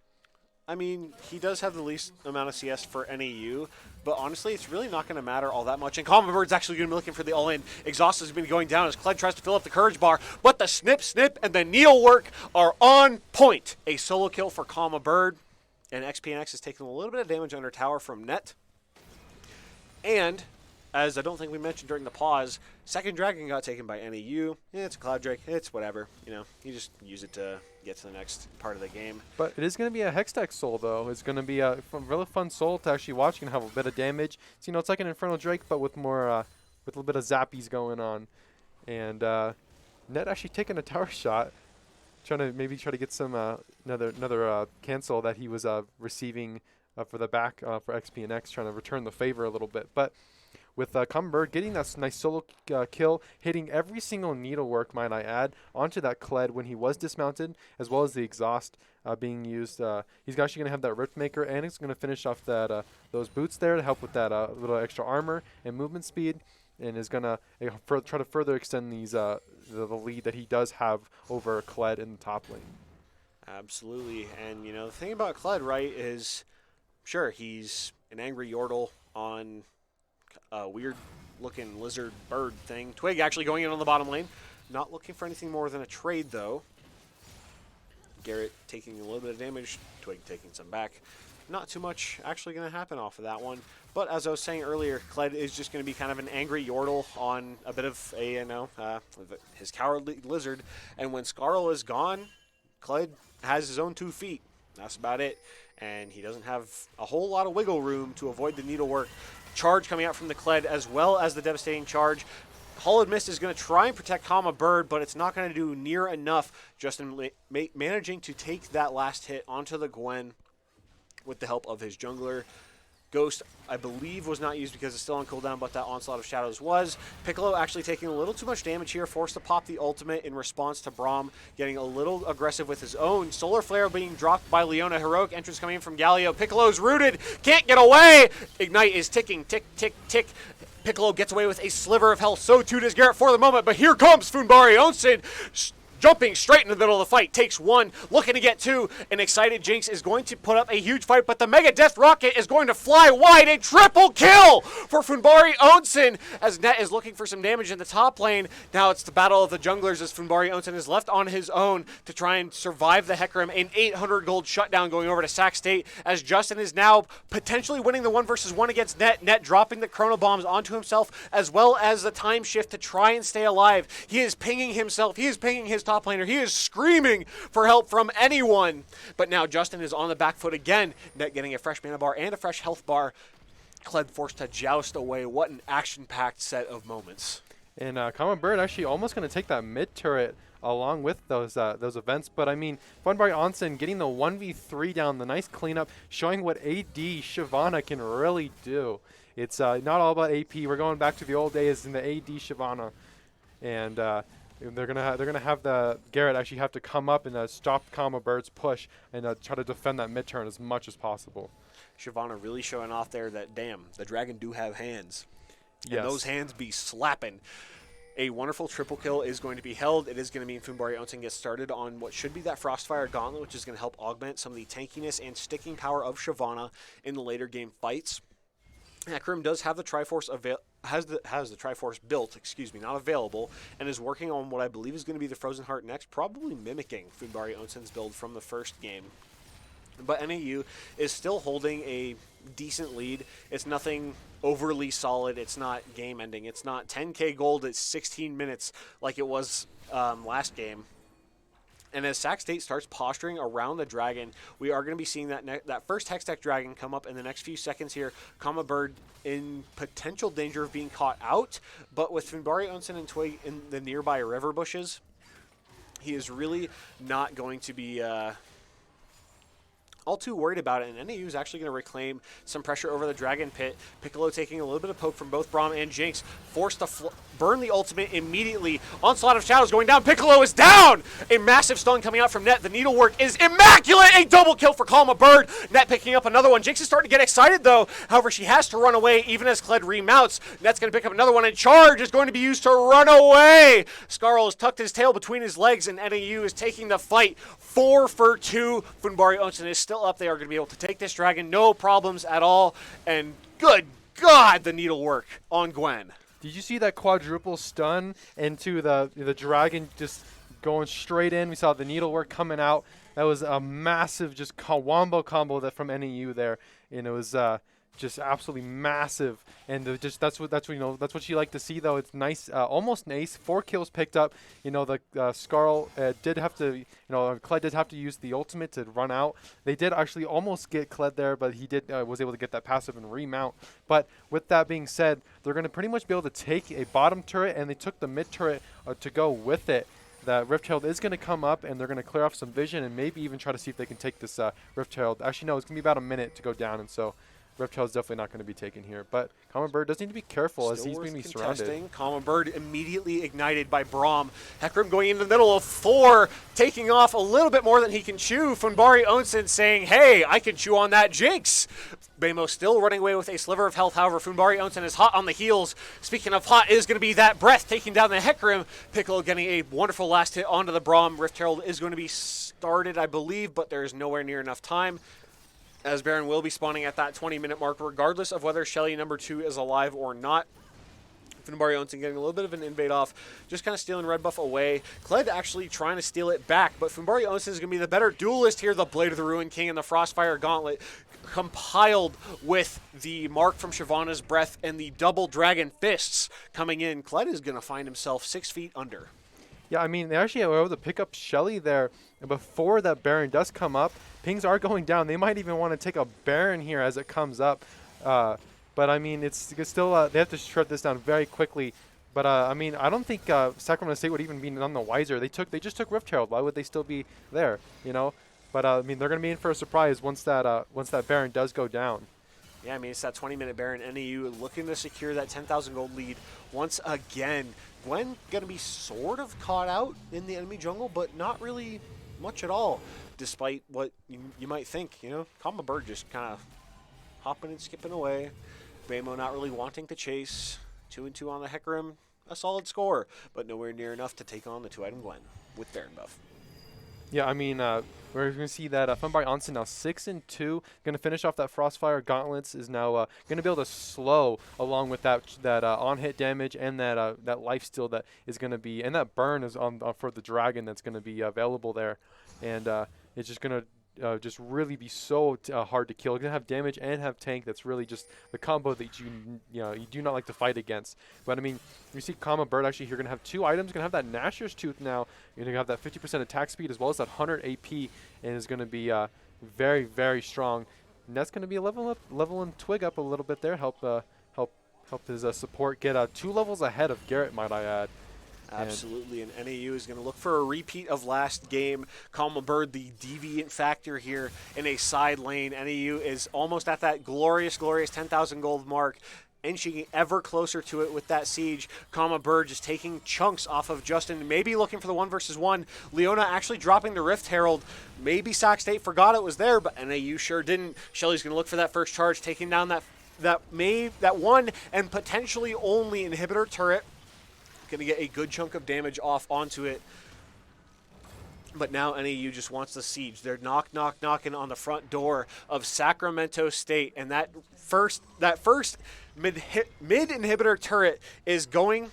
I mean, he does have the least amount of CS for NAU, but honestly, it's really not going to matter all that much. And Comma Bird's actually going to be looking for the all-in. Exhaust has been going down as Kled tries to fill up the courage bar, but the snip, and the needlework are on point. A solo kill for Comma Bird, and XPNX is taking a little bit of damage under tower from Net. And, as I don't think we mentioned during the pause, second Dragon got taken by NAU. Yeah, it's a Cloud Drake. It's whatever. You just use it to get to the next part of the game. But it is going to be a Hextech soul, though. It's going to be a really fun soul to actually watch. You're going to have a bit of damage. So, it's like an Infernal Drake, but with more, with a little bit of zappies going on. And Net actually taking a tower shot, trying to get some another cancel that he was receiving for the back for XPNX, trying to return the favor a little bit. But with Comma Bird getting that nice solo kill, hitting every single needlework, might I add, onto that Kled when he was dismounted, as well as the exhaust being used. He's actually going to have that Rift Maker, and he's going to finish off that those boots there to help with that little extra armor and movement speed, and is going to try to further extend these the lead that he does have over Kled in the top lane. Absolutely, and the thing about Kled, right, is sure he's an angry Yordle on a weird-looking lizard bird thing. Twig actually going in on the bottom lane. Not looking for anything more than a trade, though. Garrett taking a little bit of damage. Twig taking some back. Not too much actually going to happen off of that one. But as I was saying earlier, Kled is just going to be kind of an angry Yordle on a bit of his cowardly lizard. And when Scarl is gone, Kled has his own 2 feet. That's about it. And he doesn't have a whole lot of wiggle room to avoid the needlework. Charge coming out from the Kled, as well as the devastating charge. Hollowed Mist is going to try and protect Comma Bird, but it's not going to do near enough. Justin managing to take that last hit onto the Gwen with the help of his jungler. Ghost, I believe, was not used because it's still on cooldown, but that Onslaught of Shadows was. Piccolo actually taking a little too much damage here, forced to pop the ultimate in response to Braum getting a little aggressive with his own. Solar Flare being dropped by Leona. Heroic entrance coming in from Galio. Piccolo's rooted, can't get away! Ignite is ticking, tick, tick, tick. Piccolo gets away with a sliver of health, so too does Garrett for the moment, but here comes Funbari Onsen. Jumping straight in the middle of the fight, takes 1, looking to get 2. An excited Jinx is going to put up a huge fight, but the Mega Death Rocket is going to fly wide. A triple kill for Funbari Onsen as Net is looking for some damage in the top lane. Now it's the battle of the junglers as Funbari Onsen is left on his own to try and survive the Hecarim. An 800 gold shutdown going over to Sac State as Justin is now potentially winning the 1v1 against Net. Net dropping the Chrono Bombs onto himself as well as the time shift to try and stay alive. He is pinging himself. He is pinging his top laner. He is screaming for help from anyone. But now Justin is on the back foot again. Net getting a fresh mana bar and a fresh health bar. Kled forced to joust away. What an action-packed set of moments. And Comma Bird actually almost going to take that mid turret along with those events. But I mean, Funbari Onsen getting the 1v3 down, the nice cleanup, showing what AD Shyvana can really do. It's not all about AP. We're going back to the old days in the AD Shyvana. And they're gonna have the Garrett actually have to come up and stop Comma Bird's push and try to defend that mid turn as much as possible. Shyvana really showing off there that, damn, the dragon do have hands. Yes. And those hands be slapping. A wonderful triple kill is going to be held. It is going to mean Funbari Onsen gets started on what should be that Frostfire Gauntlet, which is going to help augment some of the tankiness and sticking power of Shyvana in the later game fights. Hecarim does have the Triforce has the Triforce built, not available, and is working on what I believe is going to be the Frozen Heart next, probably mimicking Funbari Onsen's build from the first game. But NAU is still holding a decent lead. It's nothing overly solid. It's not game-ending. It's not 10K gold at 16 minutes like it was last game. And as Sac State starts posturing around the Dragon, we are going to be seeing that first Hextech Dragon come up in the next few seconds here. Kama Bird in potential danger of being caught out, but with Finbari, Onsen, and Twig in the nearby river bushes, he is really not going to be all too worried about it, and NAU is actually going to reclaim some pressure over the Dragon Pit. Piccolo taking a little bit of poke from both Braum and Jinx, forced to burn the ultimate immediately. Onslaught of Shadows going down. Piccolo is down! A massive stun coming out from Net. The needlework is immaculate! A double kill for Calma Bird. Net picking up another one. Jinx is starting to get excited, though. However, she has to run away, even as Kled remounts. Net's going to pick up another one, and Charge is going to be used to run away! Scarl has tucked his tail between his legs, and NAU is taking the fight 4 for 2. Funbari Onsen is still up. They are going to be able to take this Dragon, no problems at all. And good God, the needlework on Gwen. Did you see that quadruple stun into the Dragon just going straight in? We saw the needlework coming out. That was a massive just wombo combo that from NAU there, and it was just absolutely massive. And that's what you like to see, though. It's nice, almost nice. 4 kills picked up. You know, the Scarl did have to, Kled did have to use the ultimate to run out. They did actually almost get Kled there, but he was able to get that passive and remount. But with that being said, they're going to pretty much be able to take a bottom turret, and they took the mid turret to go with it. The Rift Herald is going to come up, and they're going to clear off some vision and maybe even try to see if they can take this Rift Herald. Actually, no, it's going to be about a minute to go down, and so Rift Herald is definitely not going to be taken here. But Common Bird does need to be careful as he's going to be surrounded. Common Bird immediately ignited by Braum. Hecarim going in the middle of 4, taking off a little bit more than he can chew. Funbari Onsen saying, hey, I can chew on that Jinx. Bamo still running away with a sliver of health. However, Funbari Onsen is hot on the heels. Speaking of hot, is going to be that breath taking down the Hecarim. Piccolo getting a wonderful last hit onto the Braum. Rift Herald is going to be started, I believe, but there is nowhere near enough time, as Baron will be spawning at that 20-minute mark, regardless of whether Shelly number 2 is alive or not. Funbari Onsen getting a little bit of an invade off, just kind of stealing red buff away. Kled actually trying to steal it back, but Funbari Onsen is going to be the better duelist here. The Blade of the Ruin King and the Frostfire Gauntlet compiled with the mark from Shyvana's breath and the double dragon fists coming in. Kled is going to find himself 6 feet under. Yeah, I mean, they actually were able to pick up Shelly there before that Baron does come up. Pings are going down. They might even want to take a Baron here as it comes up. But, I mean, it's still they have to shut this down very quickly. But, I mean, I don't think Sacramento State would even be none the wiser. They just took Rift Herald. Why would they still be there, But, I mean, they're going to be in for a surprise once that Baron does go down. Yeah, I mean, it's that 20-minute Baron. NAU looking to secure that 10,000 gold lead once again. Gwen going to be sort of caught out in the enemy jungle, but not really much at all, despite what you might think. Kama Bird just kind of hopping and skipping away. Bamo not really wanting to chase. 2-2 on the Hecarim. A solid score, but nowhere near enough to take on the 2-item Gwen with Baron buff. Yeah, I mean, we're going to see that Funbari Onsen now 6-2. Going to finish off that Frostfire Gauntlets. Is now going to be able to slow along with that on-hit damage and that lifesteal that is going to be, and that burn is on for the Dragon that's going to be available there. And it's just going to just really be so hard to kill. It's going to have damage and have tank. That's really just the combo that you do not like to fight against. But I mean, you see Kama Bird actually here going to have 2 items. Going to have that Gnasher's Tooth now. You're going to have that 50% attack speed as well as that 100 AP, and is going to be very, very strong. And that's going to be leveling Twig up a little bit there. Help his support get 2 levels ahead of Garrett, might I add. Absolutely, and NAU is going to look for a repeat of last game. Calma Bird, the deviant factor here in a side lane. NAU is almost at that glorious 10,000 gold mark, inching ever closer to it with that siege. Calma Bird just taking chunks off of Justin, maybe looking for the 1-versus-1. Leona actually dropping the Rift Herald. Maybe Sac State forgot it was there, but NAU sure didn't. Shelly's going to look for that first charge, taking down that one and potentially only inhibitor turret. Going to get a good chunk of damage off onto it. But now NAU just wants the siege. They're knocking on the front door of Sacramento State, and that first mid inhibitor turret is going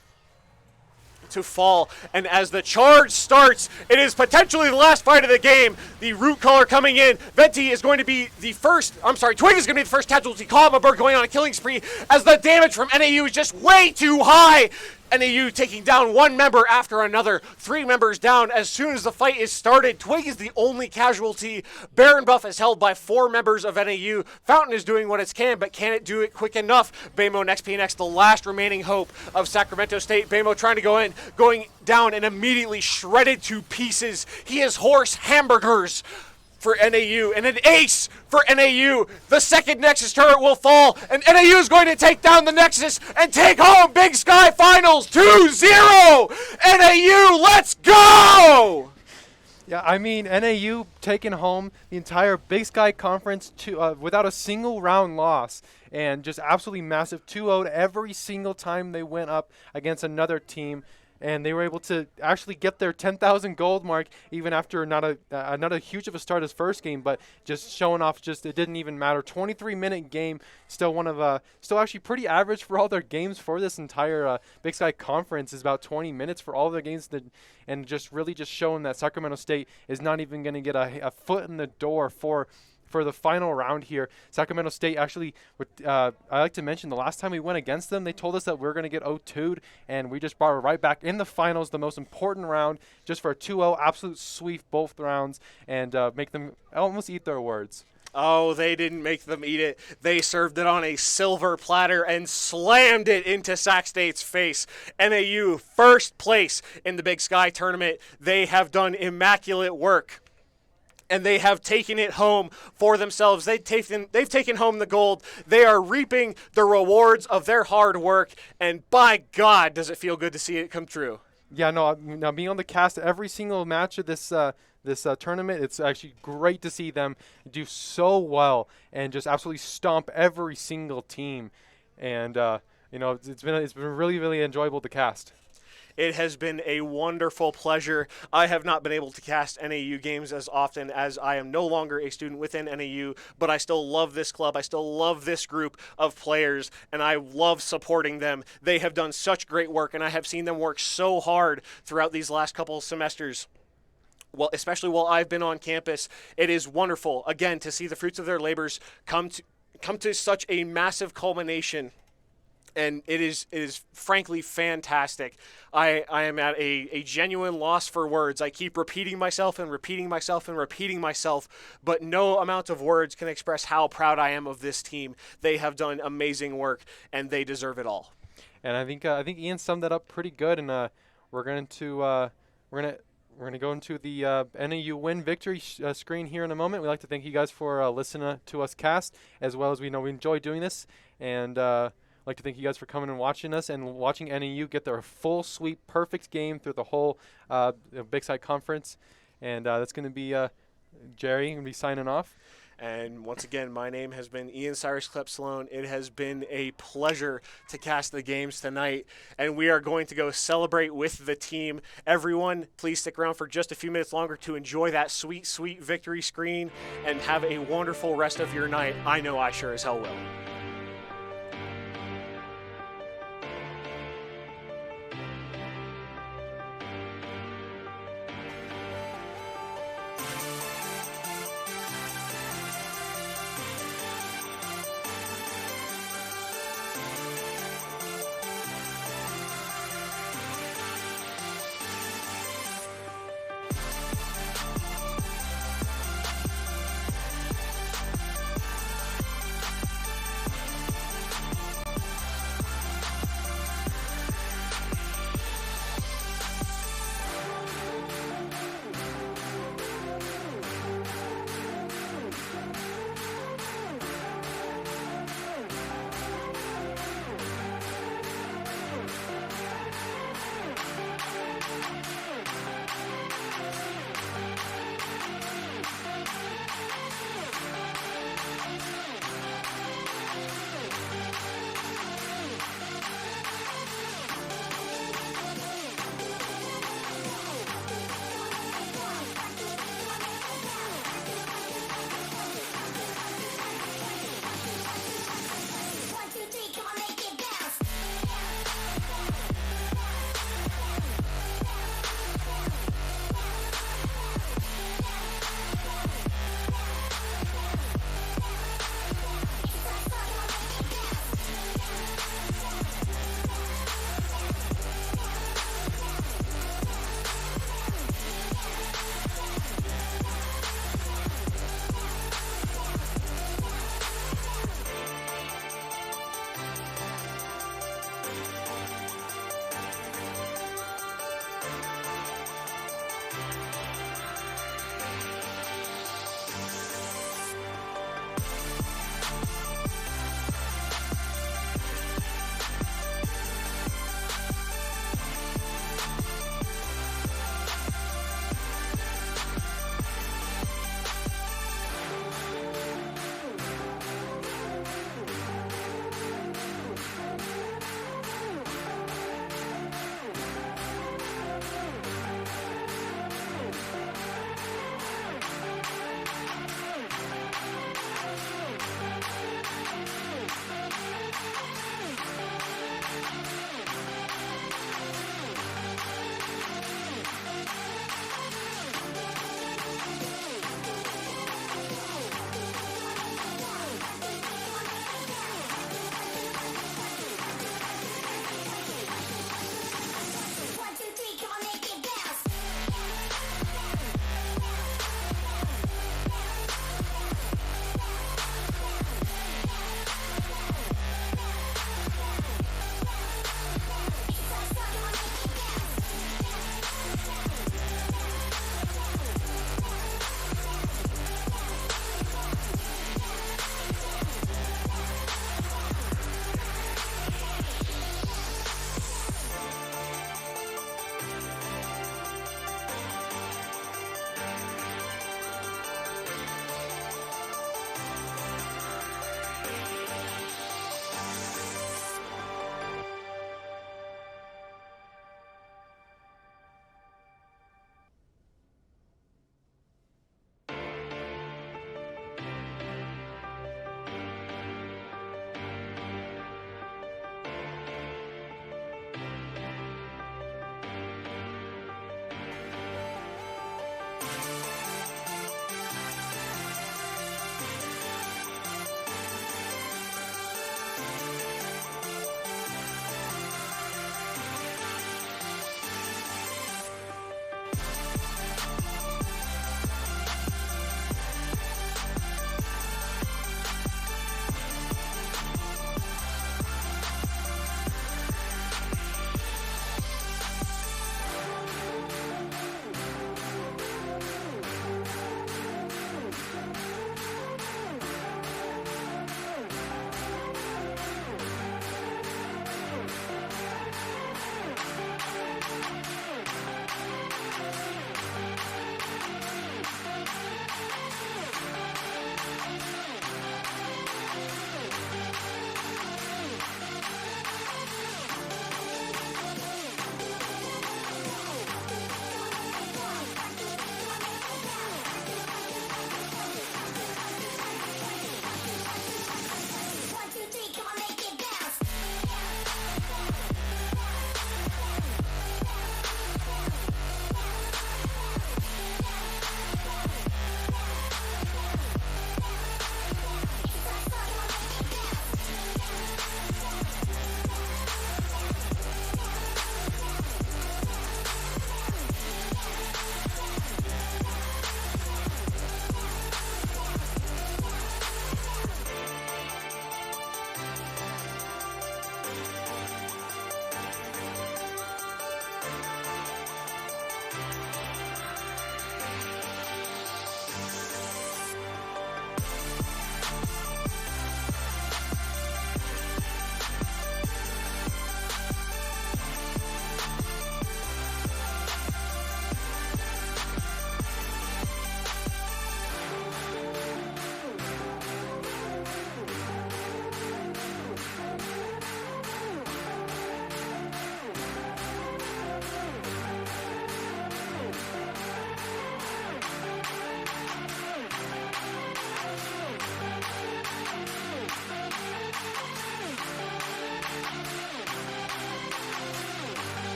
to fall. And as the charge starts, it is potentially the last fight of the game. The root caller coming in. Venti is going to be the first, Twig is going to be the first casualty. Kalmaberg going on a killing spree as the damage from NAU is just way too high. NAU taking down one member after another, 3 members down as soon as the fight is started. Twig is the only casualty. Baron Buff is held by 4 members of NAU. Fountain is doing what it can, but can it do it quick enough? Baymo next PNX, the last remaining hope of Sacramento State. Baymo trying to go in, going down and immediately shredded to pieces. He is horse hamburgers for NAU, and an ace for NAU. The second Nexus turret will fall, and NAU is going to take down the Nexus and take home Big Sky Finals 2-0! NAU, let's go! Yeah, I mean, NAU taking home the entire Big Sky Conference without a single round loss, and just absolutely massive 2-0 every single time they went up against another team. And they were able to actually get their 10,000 gold mark even after not a huge of a start as first game, but just showing off. Just it didn't even matter. 23-minute game, still still actually pretty average for all their games for this entire Big Sky Conference. Is about 20 minutes for all their games, and just really just showing that Sacramento State is not even going to get a foot in the door for the final round here. Sacramento State actually, I like to mention the last time we went against them, they told us that we are going to get 0-2'd, and we just brought it right back in the finals, the most important round, just for a 2-0, absolute sweep both rounds, and make them almost eat their words. Oh, they didn't make them eat it. They served it on a silver platter and slammed it into Sac State's face. NAU, first place in the Big Sky tournament. They have done immaculate work, and they have taken it home for themselves. They've taken home the gold. They are reaping the rewards of their hard work, and by God, does it feel good to see it come true. Yeah, no, now being on the cast every single match of this tournament, it's actually great to see them do so well and just absolutely stomp every single team. And it's been really, really enjoyable to cast. It has been a wonderful pleasure. I have not been able to cast NAU games as often as I am no longer a student within NAU, but I still love this club. I still love this group of players, and I love supporting them. They have done such great work, and I have seen them work so hard throughout these last couple of semesters. Well, especially while I've been on campus, it is wonderful, again, to see the fruits of their labors come to such a massive culmination. And it is frankly fantastic. I am at a genuine loss for words. I keep repeating myself and repeating myself and repeating myself, but no amount of words can express how proud I am of this team. They have done amazing work, and they deserve it all. And I think Ian summed that up pretty good. And we're going to go into the NAU win victory screen here in a moment. We'd like to thank you guys for listening to us cast, as well as we enjoy doing this. And I'd like to thank you guys for coming and watching us and watching NAU get their full sweep, perfect game through the whole Big Sky Conference. And that's going to be Jerry going to be signing off. And once again, my name has been Ian Cyrus Klepp Sloan. It has been a pleasure to cast the games tonight, and we are going to go celebrate with the team. Everyone, please stick around for just a few minutes longer to enjoy that sweet, sweet victory screen and have a wonderful rest of your night. I know I sure as hell will.